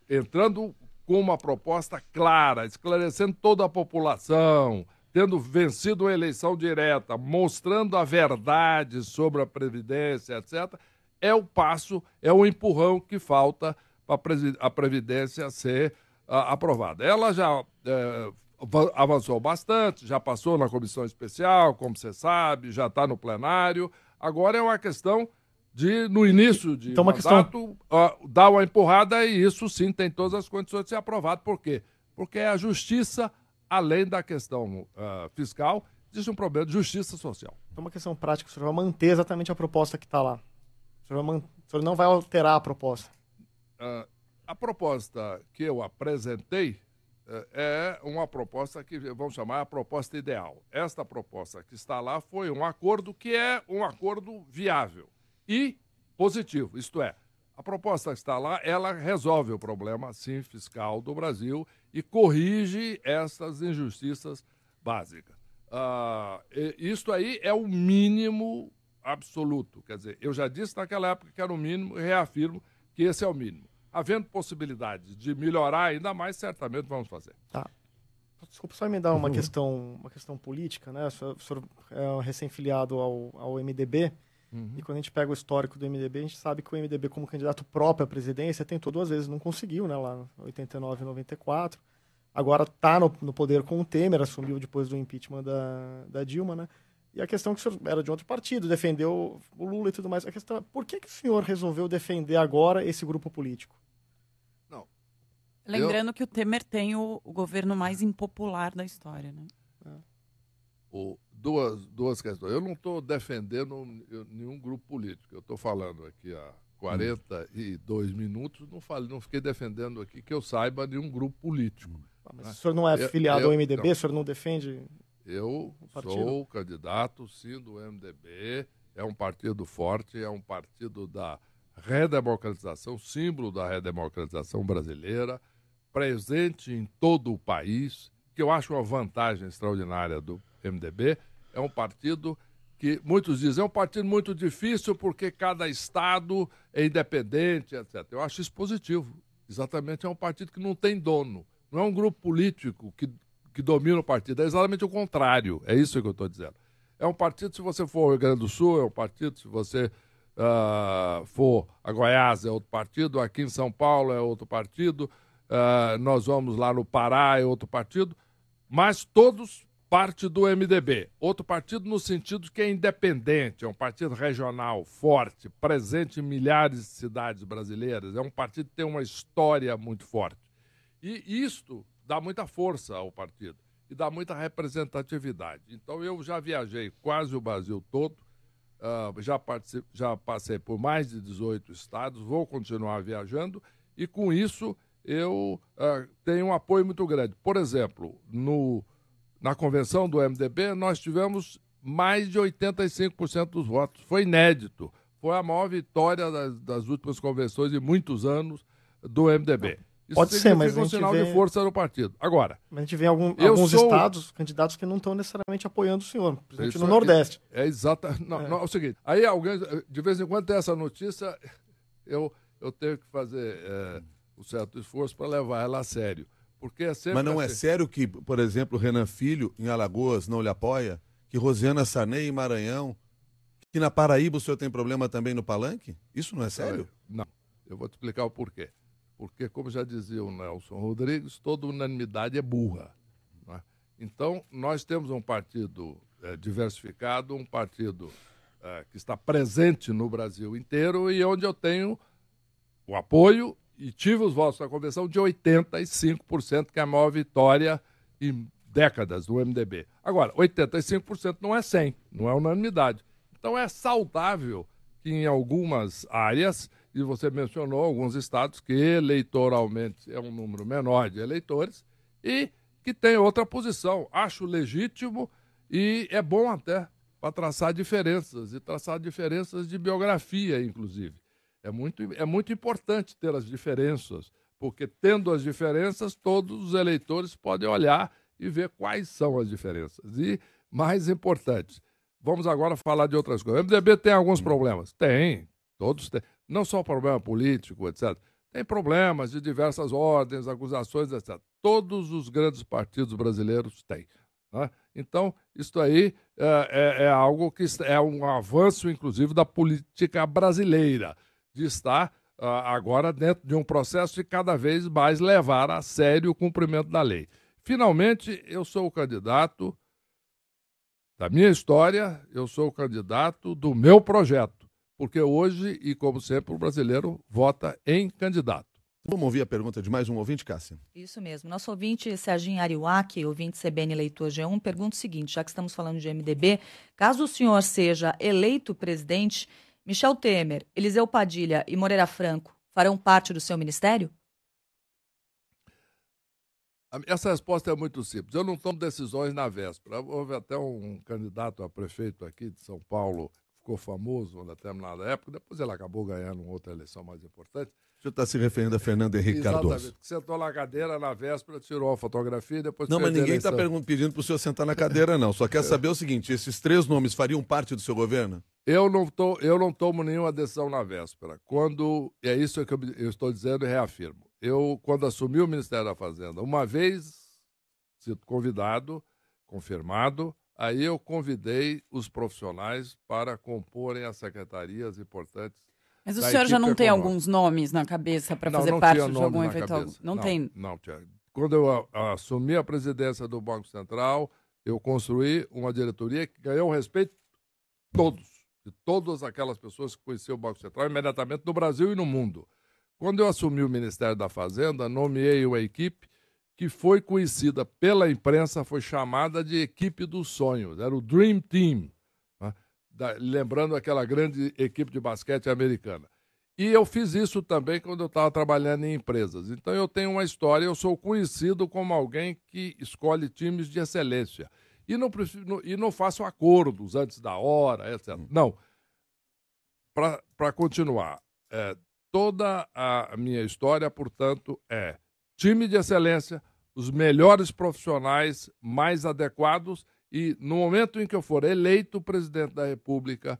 entrando com uma proposta clara, esclarecendo toda a população, tendo vencido a eleição direta, mostrando a verdade sobre a Previdência, etc., é o passo, é o empurrão que falta para a Previdência ser aprovada. Ela já avançou bastante, já passou na comissão especial, como você sabe, já está no plenário. Agora é uma questão de, no início de mandato, dar uma empurrada, e isso sim tem todas as condições de ser aprovado. Por quê? Porque é a justiça, além da questão fiscal, existe um problema de justiça social. Então, uma questão prática, o senhor vai manter exatamente a proposta que está lá. O senhor não vai alterar a proposta. A proposta que eu apresentei é uma proposta que vamos chamar a proposta ideal. Esta proposta que está lá foi um acordo que é um acordo viável e positivo. Isto é, a proposta que está lá, ela resolve o problema, sim, fiscal do Brasil e corrige essas injustiças básicas. Isto aí é o mínimo absoluto. Quer dizer, eu já disse naquela época que era o mínimo e reafirmo que esse é o mínimo. Havendo possibilidades de melhorar ainda mais, certamente vamos fazer. Tá. Desculpa só me dar uma questão política, né? O senhor é recém-filiado ao MDB, e quando a gente pega o histórico do MDB, a gente sabe que o MDB, como candidato próprio à presidência, tentou 2 vezes, não conseguiu, né? Lá em 89 e 94. Agora está no poder com o Temer, assumiu depois do impeachment da Dilma, né? E a questão é que o senhor era de outro partido, defendeu o Lula e tudo mais. A questão é, por que o senhor resolveu defender agora esse grupo político? Não. Lembrando que o Temer tem o governo mais impopular da história, né? duas questões. Eu não estou defendendo nenhum grupo político. Eu estou falando aqui há 42 minutos, não fiquei defendendo aqui que eu saiba nenhum grupo político. Mas o senhor não é filiado ao MDB? O senhor não defende Eu sou candidato, sim, do MDB. É um partido forte, é um partido da redemocratização, símbolo da redemocratização brasileira, presente em todo o país, que eu acho uma vantagem extraordinária do MDB. É um partido que muitos dizem, é um partido muito difícil porque cada estado é independente, etc. Eu acho isso positivo. Exatamente, é um partido que não tem dono. Não é um grupo político que domina o partido, é exatamente o contrário. É isso que eu estou dizendo. É um partido, se você for ao Rio Grande do Sul, é um partido, se você for a Goiás, é outro partido, aqui em São Paulo é outro partido, nós vamos lá no Pará, é outro partido, mas todos parte do MDB. Outro partido no sentido de que é independente, é um partido regional, forte, presente em milhares de cidades brasileiras, é um partido que tem uma história muito forte. E isto dá muita força ao partido e dá muita representatividade. Então eu já viajei quase o Brasil todo, já passei por mais de 18 estados, vou continuar viajando e com isso eu tenho um apoio muito grande. Por exemplo, na convenção do MDB, nós tivemos mais de 85% dos votos. Foi inédito. Foi a maior vitória das últimas convenções de muitos anos do MDB. Isso pode ser, mas um sinal de força no partido. Agora, mas a gente vê alguns estados, candidatos que não estão necessariamente apoiando o senhor, principalmente no Nordeste. É exato. Não, é o seguinte, aí alguém, de vez em quando tem essa notícia, eu tenho que fazer um certo esforço para levar ela a sério. Porque é sempre mas não é sério que, por exemplo, Renan Filho, em Alagoas, não lhe apoia? Que Rosiana Sarney, em Maranhão, que na Paraíba o senhor tem problema também no Palanque? Isso não é sério? Não. Eu vou te explicar o porquê. Porque, como já dizia o Nelson Rodrigues, toda unanimidade é burra. Né? Então, nós temos um partido diversificado, um partido que está presente no Brasil inteiro e onde eu tenho o apoio e tive os votos da convenção de 85%, que é a maior vitória em décadas do MDB. Agora, 85% não é 100%, não é unanimidade. Então, é saudável que em algumas áreas, e você mencionou alguns estados que eleitoralmente é um número menor de eleitores e que tem outra posição. Acho legítimo e é bom até para traçar diferenças, e traçar diferenças de biografia, inclusive. É muito importante ter as diferenças, porque tendo as diferenças, todos os eleitores podem olhar e ver quais são as diferenças. E, mais importante, vamos agora falar de outras coisas. O MDB tem alguns problemas? Tem, todos têm. Não só problema político, etc. Tem problemas de diversas ordens, acusações, etc. Todos os grandes partidos brasileiros têm. Né? Então, isso aí é algo que é um avanço, inclusive, da política brasileira, de estar agora dentro de um processo de cada vez mais levar a sério o cumprimento da lei. Finalmente, eu sou o candidato da minha história, eu sou o candidato do meu projeto. Porque hoje, e como sempre, o brasileiro vota em candidato. Vamos ouvir a pergunta de mais um ouvinte, Cássia? Isso mesmo. Nosso ouvinte, Serginho Ariuaki, ouvinte CBN Leitor G1, pergunta o seguinte, já que estamos falando de MDB, caso o senhor seja eleito presidente, Michel Temer, Eliseu Padilha e Moreira Franco farão parte do seu ministério? Essa resposta é muito simples. Eu não tomo decisões na véspera. Houve até um candidato a prefeito aqui de São Paulo, ficou famoso na determinada época, depois ele acabou ganhando uma outra eleição mais importante. O senhor está se referindo a Fernando Henrique Cardoso. Exatamente, que sentou na cadeira na véspera, tirou a fotografia e depois... Não, mas ninguém está pedindo para o senhor sentar na cadeira, não. Só quer saber o seguinte, esses 3 nomes fariam parte do seu governo? Eu não tomo nenhuma decisão na véspera. É isso que eu estou dizendo e reafirmo. Eu, quando assumi o Ministério da Fazenda, uma vez sido convidado, confirmado, aí eu convidei os profissionais para comporem as secretarias importantes. Mas o senhor já não tem alguns nomes na cabeça para fazer parte de algum eventual? Não tem? Não, tinha. Quando eu assumi a presidência do Banco Central, eu construí uma diretoria que ganhou o respeito de todas aquelas pessoas que conheciam o Banco Central imediatamente no Brasil e no mundo. Quando eu assumi o Ministério da Fazenda, nomeei uma equipe que foi conhecida pela imprensa, foi chamada de equipe dos sonhos, era o Dream Team, né? Lembrando aquela grande equipe de basquete americana. E eu fiz isso também quando eu estava trabalhando em empresas. Então eu tenho uma história, eu sou conhecido como alguém que escolhe times de excelência. E não faço acordos antes da hora, etc. Não. Para continuar, toda a minha história, portanto, é time de excelência, os melhores profissionais mais adequados e no momento em que eu for eleito presidente da República,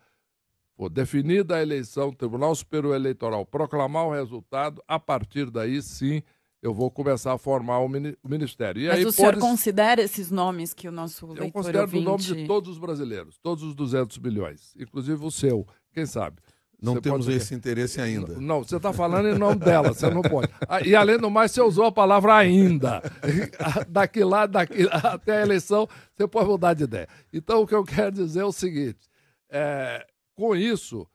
for definida a eleição, o Tribunal Superior Eleitoral proclamar o resultado, a partir daí, sim, eu vou começar a formar o ministério. E Mas aí, o senhor considera esses nomes que o nosso leitor eu considero ouvinte... o nome de todos os brasileiros, todos os 200 milhões, inclusive o seu, quem sabe? Não Você temos pode... esse interesse ainda. Não, você está falando em nome dela, você não pode. E além do mais, você usou a palavra ainda. Daqui até a eleição, você pode mudar de ideia. Então, o que eu quero dizer é o seguinte, com isso,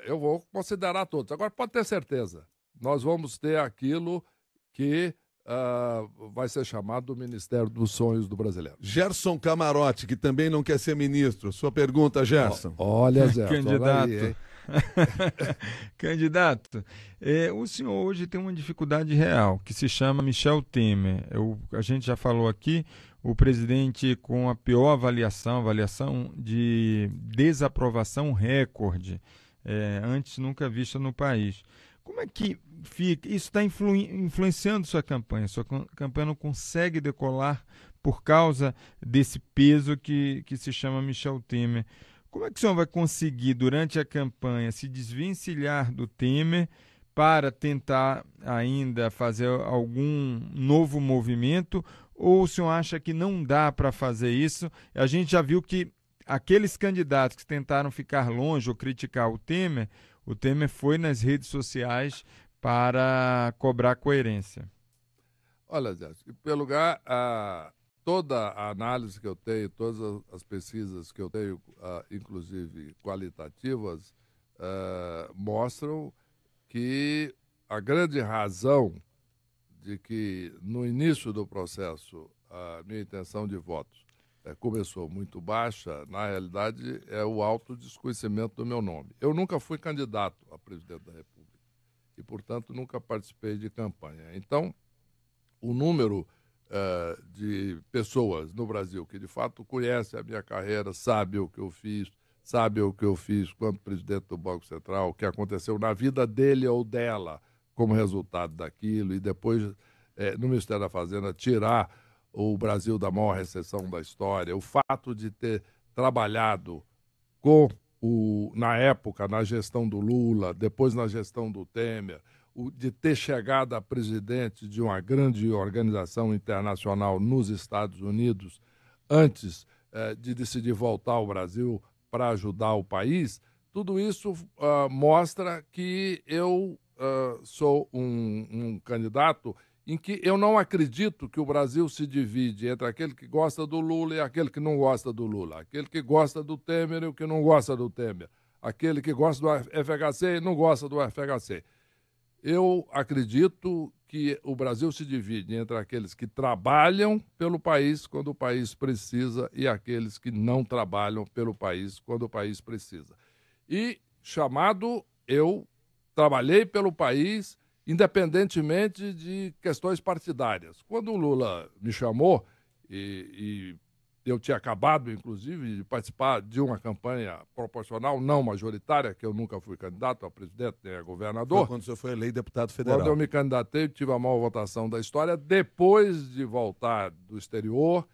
eu vou considerar todos. Agora, pode ter certeza, nós vamos ter aquilo que vai ser chamado do Ministério dos Sonhos do Brasileiro. Gerson Camarote, que também não quer ser ministro. Sua pergunta, Gerson. Olha, Gerson. Candidato. Olha aí, Candidato, o senhor hoje tem uma dificuldade real, que se chama Michel Temer. A gente já falou aqui, o presidente com a pior avaliação de desaprovação recorde, antes nunca vista no país. Como é que fica? Isso está influenciando sua campanha? Sua campanha não consegue decolar por causa desse peso que se chama Michel Temer. Como é que o senhor vai conseguir, durante a campanha, se desvencilhar do Temer para tentar ainda fazer algum novo movimento? Ou o senhor acha que não dá para fazer isso? A gente já viu que aqueles candidatos que tentaram ficar longe ou criticar o Temer foi nas redes sociais para cobrar coerência. Olha, Zé, em primeiro lugar, toda a análise que eu tenho, todas as pesquisas que eu tenho, inclusive qualitativas, mostram que a grande razão de que no início do processo a minha intenção de votos começou muito baixa, na realidade é o alto desconhecimento do meu nome. Eu nunca fui candidato a presidente da República e, portanto, nunca participei de campanha. Então, o número de pessoas no Brasil que, de fato, conhecem a minha carreira, sabe o que eu fiz quando presidente do Banco Central, o que aconteceu na vida dele ou dela como resultado daquilo, e depois, no Ministério da Fazenda, tirar o Brasil da maior recessão da história, o fato de ter trabalhado na época, na gestão do Lula, depois na gestão do Temer, de ter chegado a presidente de uma grande organização internacional nos Estados Unidos, antes de decidir voltar ao Brasil para ajudar o país, tudo isso mostra que eu sou um candidato em que eu não acredito que o Brasil se divide entre aquele que gosta do Lula e aquele que não gosta do Lula, aquele que gosta do Temer e o que não gosta do Temer, aquele que gosta do FHC e não gosta do FHC. Eu acredito que o Brasil se divide entre aqueles que trabalham pelo país quando o país precisa e aqueles que não trabalham pelo país quando o país precisa. E, eu trabalhei pelo país independentemente de questões partidárias. Quando o Lula me chamou, e eu tinha acabado, inclusive, de participar de uma campanha proporcional, não majoritária, que eu nunca fui candidato a presidente nem a governador. Foi quando o senhor foi eleito deputado federal. Quando eu me candidatei, tive a maior votação da história, depois de voltar do exterior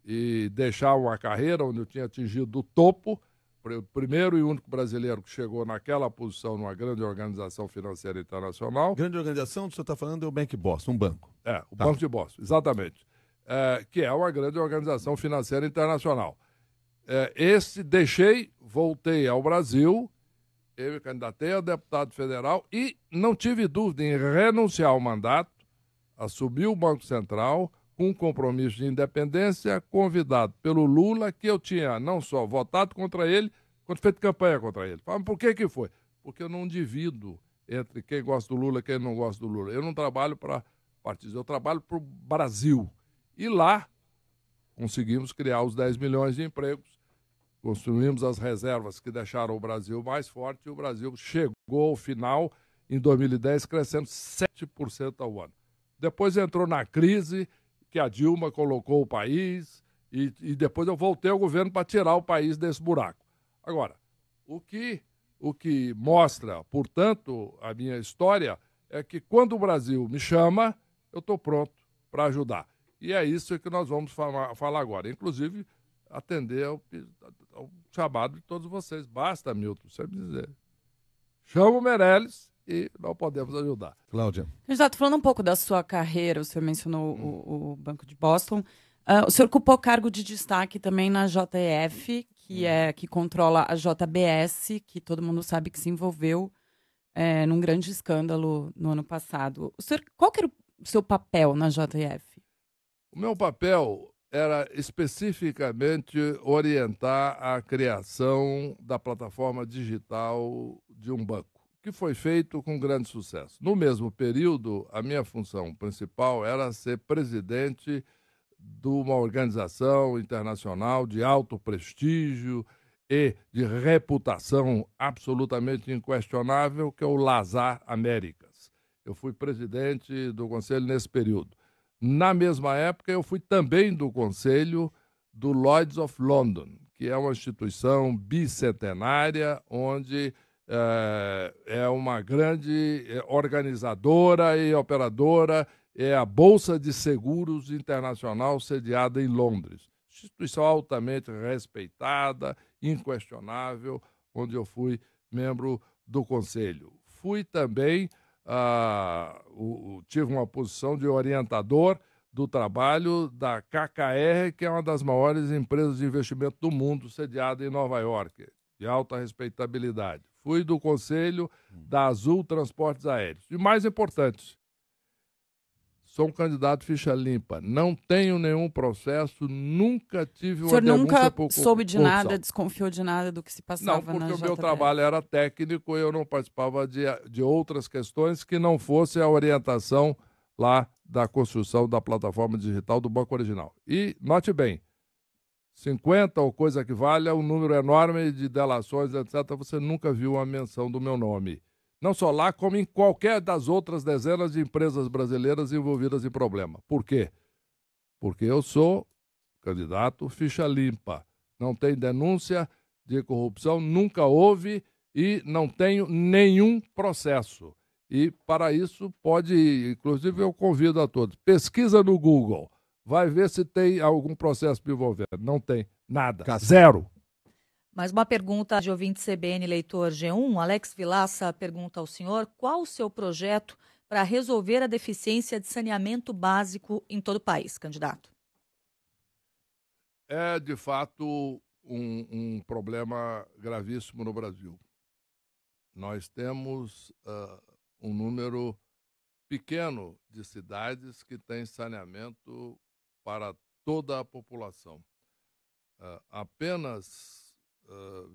e deixar uma carreira onde eu tinha atingido o topo, o primeiro e único brasileiro que chegou naquela posição numa grande organização financeira internacional. Grande organização, o senhor está falando é o Bank Boston, um banco. O Banco de Boston, exatamente. Que é uma grande organização financeira internacional. Voltei ao Brasil, eu me candidatei a deputado federal e não tive dúvida em renunciar ao mandato, assumir o Banco Central com um compromisso de independência, convidado pelo Lula, que eu tinha não só votado contra ele, quanto feito campanha contra ele. Mas por que foi? Porque eu não divido entre quem gosta do Lula e quem não gosta do Lula. Eu não trabalho para partidos. Eu trabalho para o Brasil. E lá conseguimos criar os 10 milhões de empregos, construímos as reservas que deixaram o Brasil mais forte e o Brasil chegou ao final, em 2010, crescendo 7% ao ano. Depois entrou na crise, que a Dilma colocou o país, e depois eu voltei ao governo para tirar o país desse buraco. Agora, o que mostra, portanto, a minha história é que quando o Brasil me chama, eu estou pronto para ajudar. E é isso que nós vamos falar agora. Inclusive, atender ao chamado de todos vocês. Basta, Milton, você me dizer. Chama o Meirelles e nós podemos ajudar. Cláudia. Candidato, falando um pouco da sua carreira, o senhor mencionou o Banco de Boston. O senhor ocupou cargo de destaque também na JF, que controla a JBS, que todo mundo sabe que se envolveu num grande escândalo no ano passado. Qual que era o seu papel na JF? O meu papel era especificamente orientar a criação da plataforma digital de um banco, que foi feito com grande sucesso. No mesmo período, a minha função principal era ser presidente de uma organização internacional de alto prestígio e de reputação absolutamente inquestionável, que é o Lazar Américas. Eu fui presidente do conselho nesse período. Na mesma época, eu fui também do conselho do Lloyd's of London, que é uma instituição bicentenária, onde é uma grande organizadora e operadora, é a Bolsa de Seguros Internacional sediada em Londres. Instituição altamente respeitada, inquestionável, onde eu fui membro do conselho. Fui também... tive uma posição de orientador do trabalho da KKR, que é uma das maiores empresas de investimento do mundo, sediada em Nova York, de alta respeitabilidade. Fui do conselho da Azul Transportes Aéreos. E mais importante, sou um candidato ficha limpa, não tenho nenhum processo, nunca tive uma denúncia por corrupção. O senhor nunca soube de nada, desconfiou de nada do que se passava na JBS? Não, porque o meu trabalho era técnico e eu não participava de outras questões que não fosse a orientação lá da construção da plataforma digital do Banco Original. E, note bem, 50 ou coisa que valha, um número enorme de delações, etc., você nunca viu uma menção do meu nome. Não só lá, como em qualquer das outras dezenas de empresas brasileiras envolvidas em problema. Por quê? Porque eu sou candidato ficha limpa. Não tem denúncia de corrupção, nunca houve e não tenho nenhum processo. E, para isso, inclusive eu convido a todos, pesquisa no Google, vai ver se tem algum processo me envolvendo. Não tem nada. Zero. Mais uma pergunta de ouvinte CBN Leitor G1. Alex Vilaça pergunta ao senhor qual o seu projeto para resolver a deficiência de saneamento básico em todo o país, candidato. É, de fato, um problema gravíssimo no Brasil. Nós temos um número pequeno de cidades que têm saneamento para toda a população. Apenas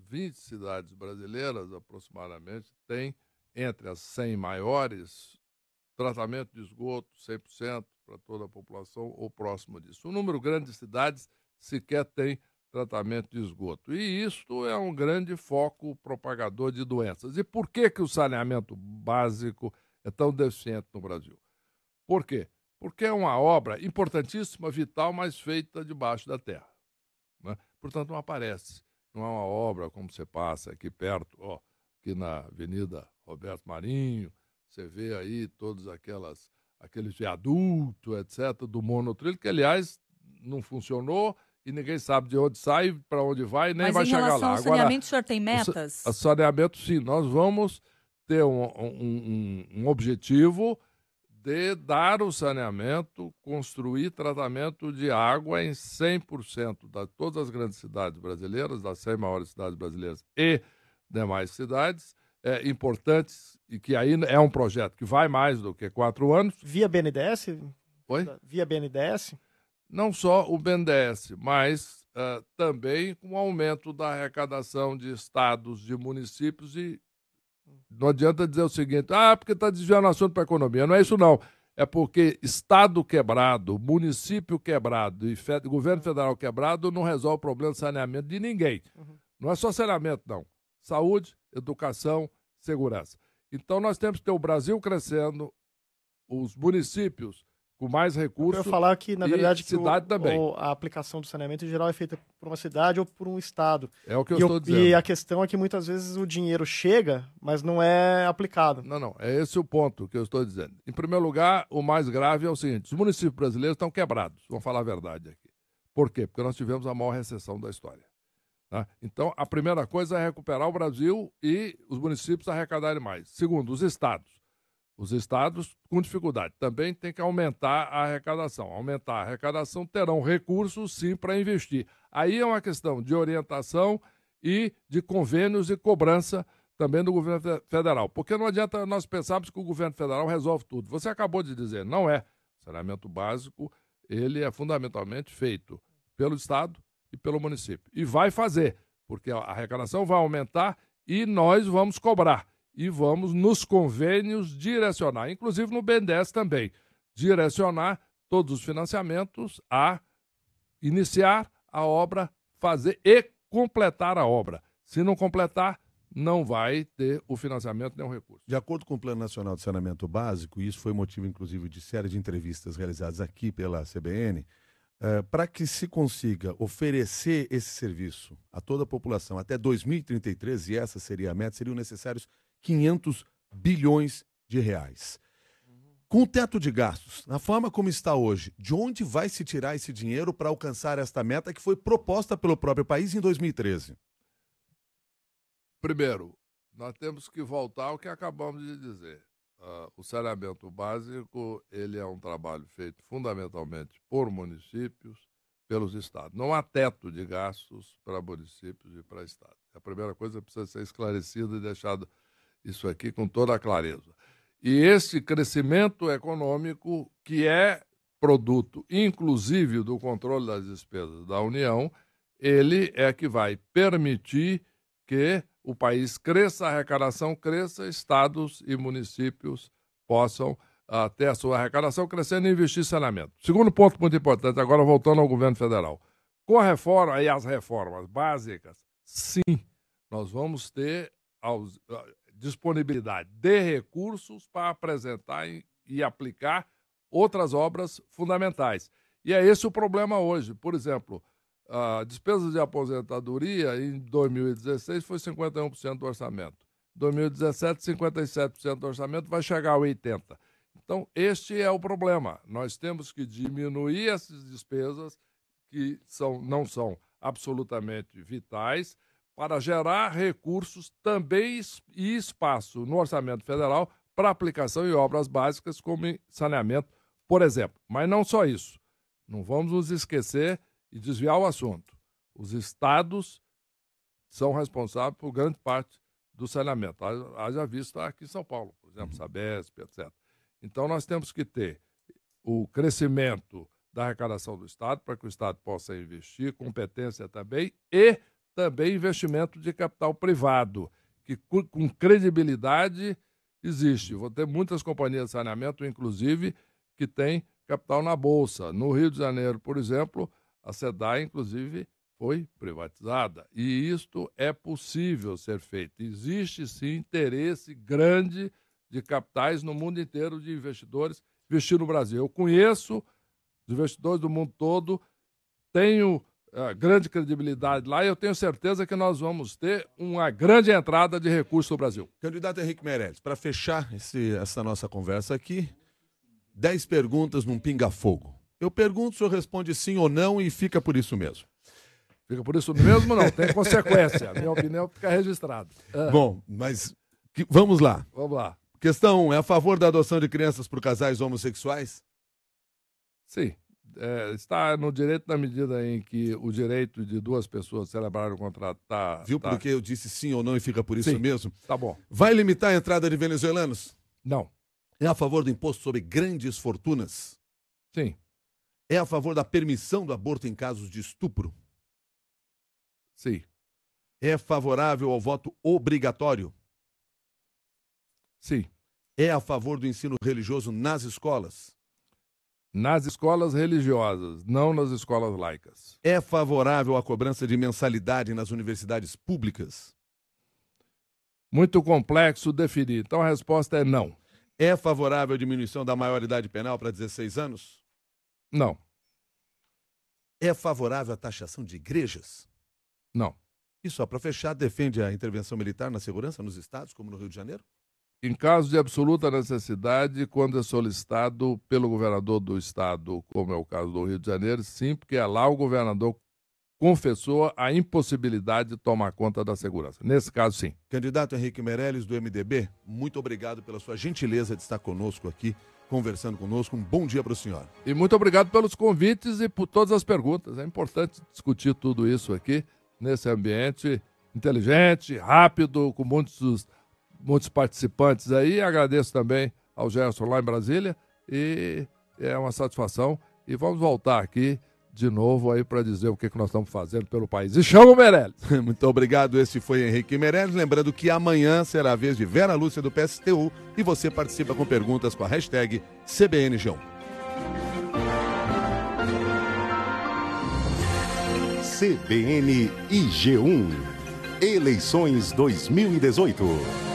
20 cidades brasileiras, aproximadamente, têm, entre as 100 maiores, tratamento de esgoto 100% para toda a população ou próximo disso. Um número grande de cidades sequer tem tratamento de esgoto. E isto é um grande foco propagador de doenças. E por que o saneamento básico é tão deficiente no Brasil? Por quê? Porque é uma obra importantíssima, vital, mas feita debaixo da terra, né? Portanto, não aparece. Não é uma obra como você passa aqui perto, aqui na Avenida Roberto Marinho, você vê aí todos aqueles viadutos, etc., do monotrilho, que, aliás, não funcionou e ninguém sabe de onde sai, para onde vai, nem vai chegar lá. Mas em relação ao saneamento, o senhor tem metas? O saneamento, sim. Nós vamos ter um objetivo de dar o saneamento, construir tratamento de água em 100% de todas as grandes cidades brasileiras, das 100 maiores cidades brasileiras e demais cidades importantes, e que aí é um projeto que vai mais do que 4 anos. Via BNDES? Oi? Via BNDES? Não só o BNDES, mas também com o aumento da arrecadação de estados, de municípios. E não adianta dizer o seguinte, porque está desviando o assunto para a economia. Não é isso, não. É porque Estado quebrado, município quebrado e governo federal quebrado não resolve o problema de saneamento de ninguém. Não é só saneamento, não. Saúde, educação, segurança. Então nós temos que ter o Brasil crescendo, os municípios com mais recursos. Eu ia falar que, na verdade, que cidade também. a aplicação do saneamento em geral é feita por uma cidade ou por um estado. É o que eu estou dizendo. E a questão é que muitas vezes o dinheiro chega, mas não é aplicado. Não. É esse o ponto que eu estou dizendo. Em primeiro lugar, o mais grave é o seguinte: os municípios brasileiros estão quebrados. Vamos falar a verdade aqui. Por quê? Porque nós tivemos a maior recessão da história. Tá? Então, a primeira coisa é recuperar o Brasil e os municípios arrecadarem mais. Segundo, os estados. Os estados, com dificuldade, também tem que aumentar a arrecadação. Aumentar a arrecadação, terão recursos, sim, para investir. Aí é uma questão de orientação e de convênios e cobrança também do governo federal. Porque não adianta nós pensarmos que o governo federal resolve tudo. Você acabou de dizer, não é. O saneamento básico, ele é fundamentalmente feito pelo estado e pelo município. E vai fazer, porque a arrecadação vai aumentar e nós vamos cobrar. E vamos, nos convênios, direcionar, inclusive no BNDES também, direcionar todos os financiamentos a iniciar a obra, fazer e completar a obra. Se não completar, não vai ter o financiamento nem o recurso. De acordo com o Plano Nacional de Saneamento Básico, e isso foi motivo, inclusive, de série de entrevistas realizadas aqui pela CBN, para que se consiga oferecer esse serviço a toda a população até 2033, e essa seria a meta, seriam necessários 500 bilhões de reais. Com o teto de gastos, na forma como está hoje, de onde vai se tirar esse dinheiro para alcançar esta meta que foi proposta pelo próprio país em 2013? Primeiro, nós temos que voltar ao que acabamos de dizer. O saneamento básico, ele é um trabalho feito fundamentalmente por municípios, pelos estados. Não há teto de gastos para municípios e para estados. A primeira coisa precisa ser esclarecida e deixada isso aqui com toda a clareza. E esse crescimento econômico, que é produto, inclusive, do controle das despesas da União, ele é que vai permitir que o país cresça, a arrecadação cresça, estados e municípios possam ter a sua arrecadação crescendo e investir em saneamento. Segundo ponto muito importante, agora voltando ao governo federal. Com a reforma e as reformas básicas, sim, nós vamos ter disponibilidade de recursos para apresentar e aplicar outras obras fundamentais. E é esse o problema hoje. Por exemplo, a despesa de aposentadoria em 2016 foi 51% do orçamento. Em 2017, 57% do orçamento, vai chegar a 80%. Então, este é o problema. Nós temos que diminuir essas despesas que não são absolutamente vitais para gerar recursos também e espaço no orçamento federal para aplicação em obras básicas como saneamento, por exemplo. Mas não só isso. Não vamos nos esquecer e desviar o assunto. Os estados são responsáveis por grande parte do saneamento. Haja vista aqui em São Paulo, por exemplo, Sabesp, etc. Então, nós temos que ter o crescimento da arrecadação do Estado para que o Estado possa investir, competência também, e também investimento de capital privado, que com credibilidade existe. Vou ter muitas companhias de saneamento, inclusive, que têm capital na Bolsa. No Rio de Janeiro, por exemplo, a SEDAI, inclusive, foi privatizada. E isto é possível ser feito. Existe, sim, interesse grande de capitais no mundo inteiro de investidores investir no Brasil. Eu conheço os investidores do mundo todo, tenho grande credibilidade lá e eu tenho certeza que nós vamos ter uma grande entrada de recursos no Brasil. Candidato Henrique Meirelles, para fechar essa nossa conversa aqui, 10 perguntas num pinga-fogo. Eu pergunto, o senhor responde sim ou não e fica por isso mesmo. Fica por isso mesmo? Não, tem consequência. A minha opinião fica registrada. Bom, mas vamos lá. Vamos lá. Questão 1, é a favor da adoção de crianças por casais homossexuais? Sim. Está no direito na medida em que o direito de duas pessoas celebrarem o contrato está... Viu porque eu disse sim ou não e fica por isso sim, mesmo? Tá bom. Vai limitar a entrada de venezuelanos? Não. É a favor do imposto sobre grandes fortunas? Sim. É a favor da permissão do aborto em casos de estupro? Sim. É favorável ao voto obrigatório? Sim. É a favor do ensino religioso nas escolas? Nas escolas religiosas, não nas escolas laicas. É favorável à cobrança de mensalidade nas universidades públicas? Muito complexo definir. Então a resposta é não. É favorável à diminuição da maioridade penal para 16 anos? Não. É favorável à taxação de igrejas? Não. E só para fechar, defende a intervenção militar na segurança nos estados, como no Rio de Janeiro? Em caso de absoluta necessidade, quando é solicitado pelo governador do estado, como é o caso do Rio de Janeiro, sim, porque lá o governador confessou a impossibilidade de tomar conta da segurança. Nesse caso, sim. Candidato Henrique Meirelles, do MDB, muito obrigado pela sua gentileza de estar conosco aqui, conversando conosco. Um bom dia para o senhor. E muito obrigado pelos convites e por todas as perguntas. É importante discutir tudo isso aqui, nesse ambiente inteligente, rápido, com muitos participantes aí. Agradeço também ao Gerson lá em Brasília e é uma satisfação. E vamos voltar aqui de novo aí para dizer o que nós estamos fazendo pelo país. E chama o Meirelles. Muito obrigado. Esse foi Henrique Meirelles. Lembrando que amanhã será a vez de Vera Lúcia do PSTU e você participa com perguntas com a hashtag CBNG1. CBN e G1. Eleições 2018.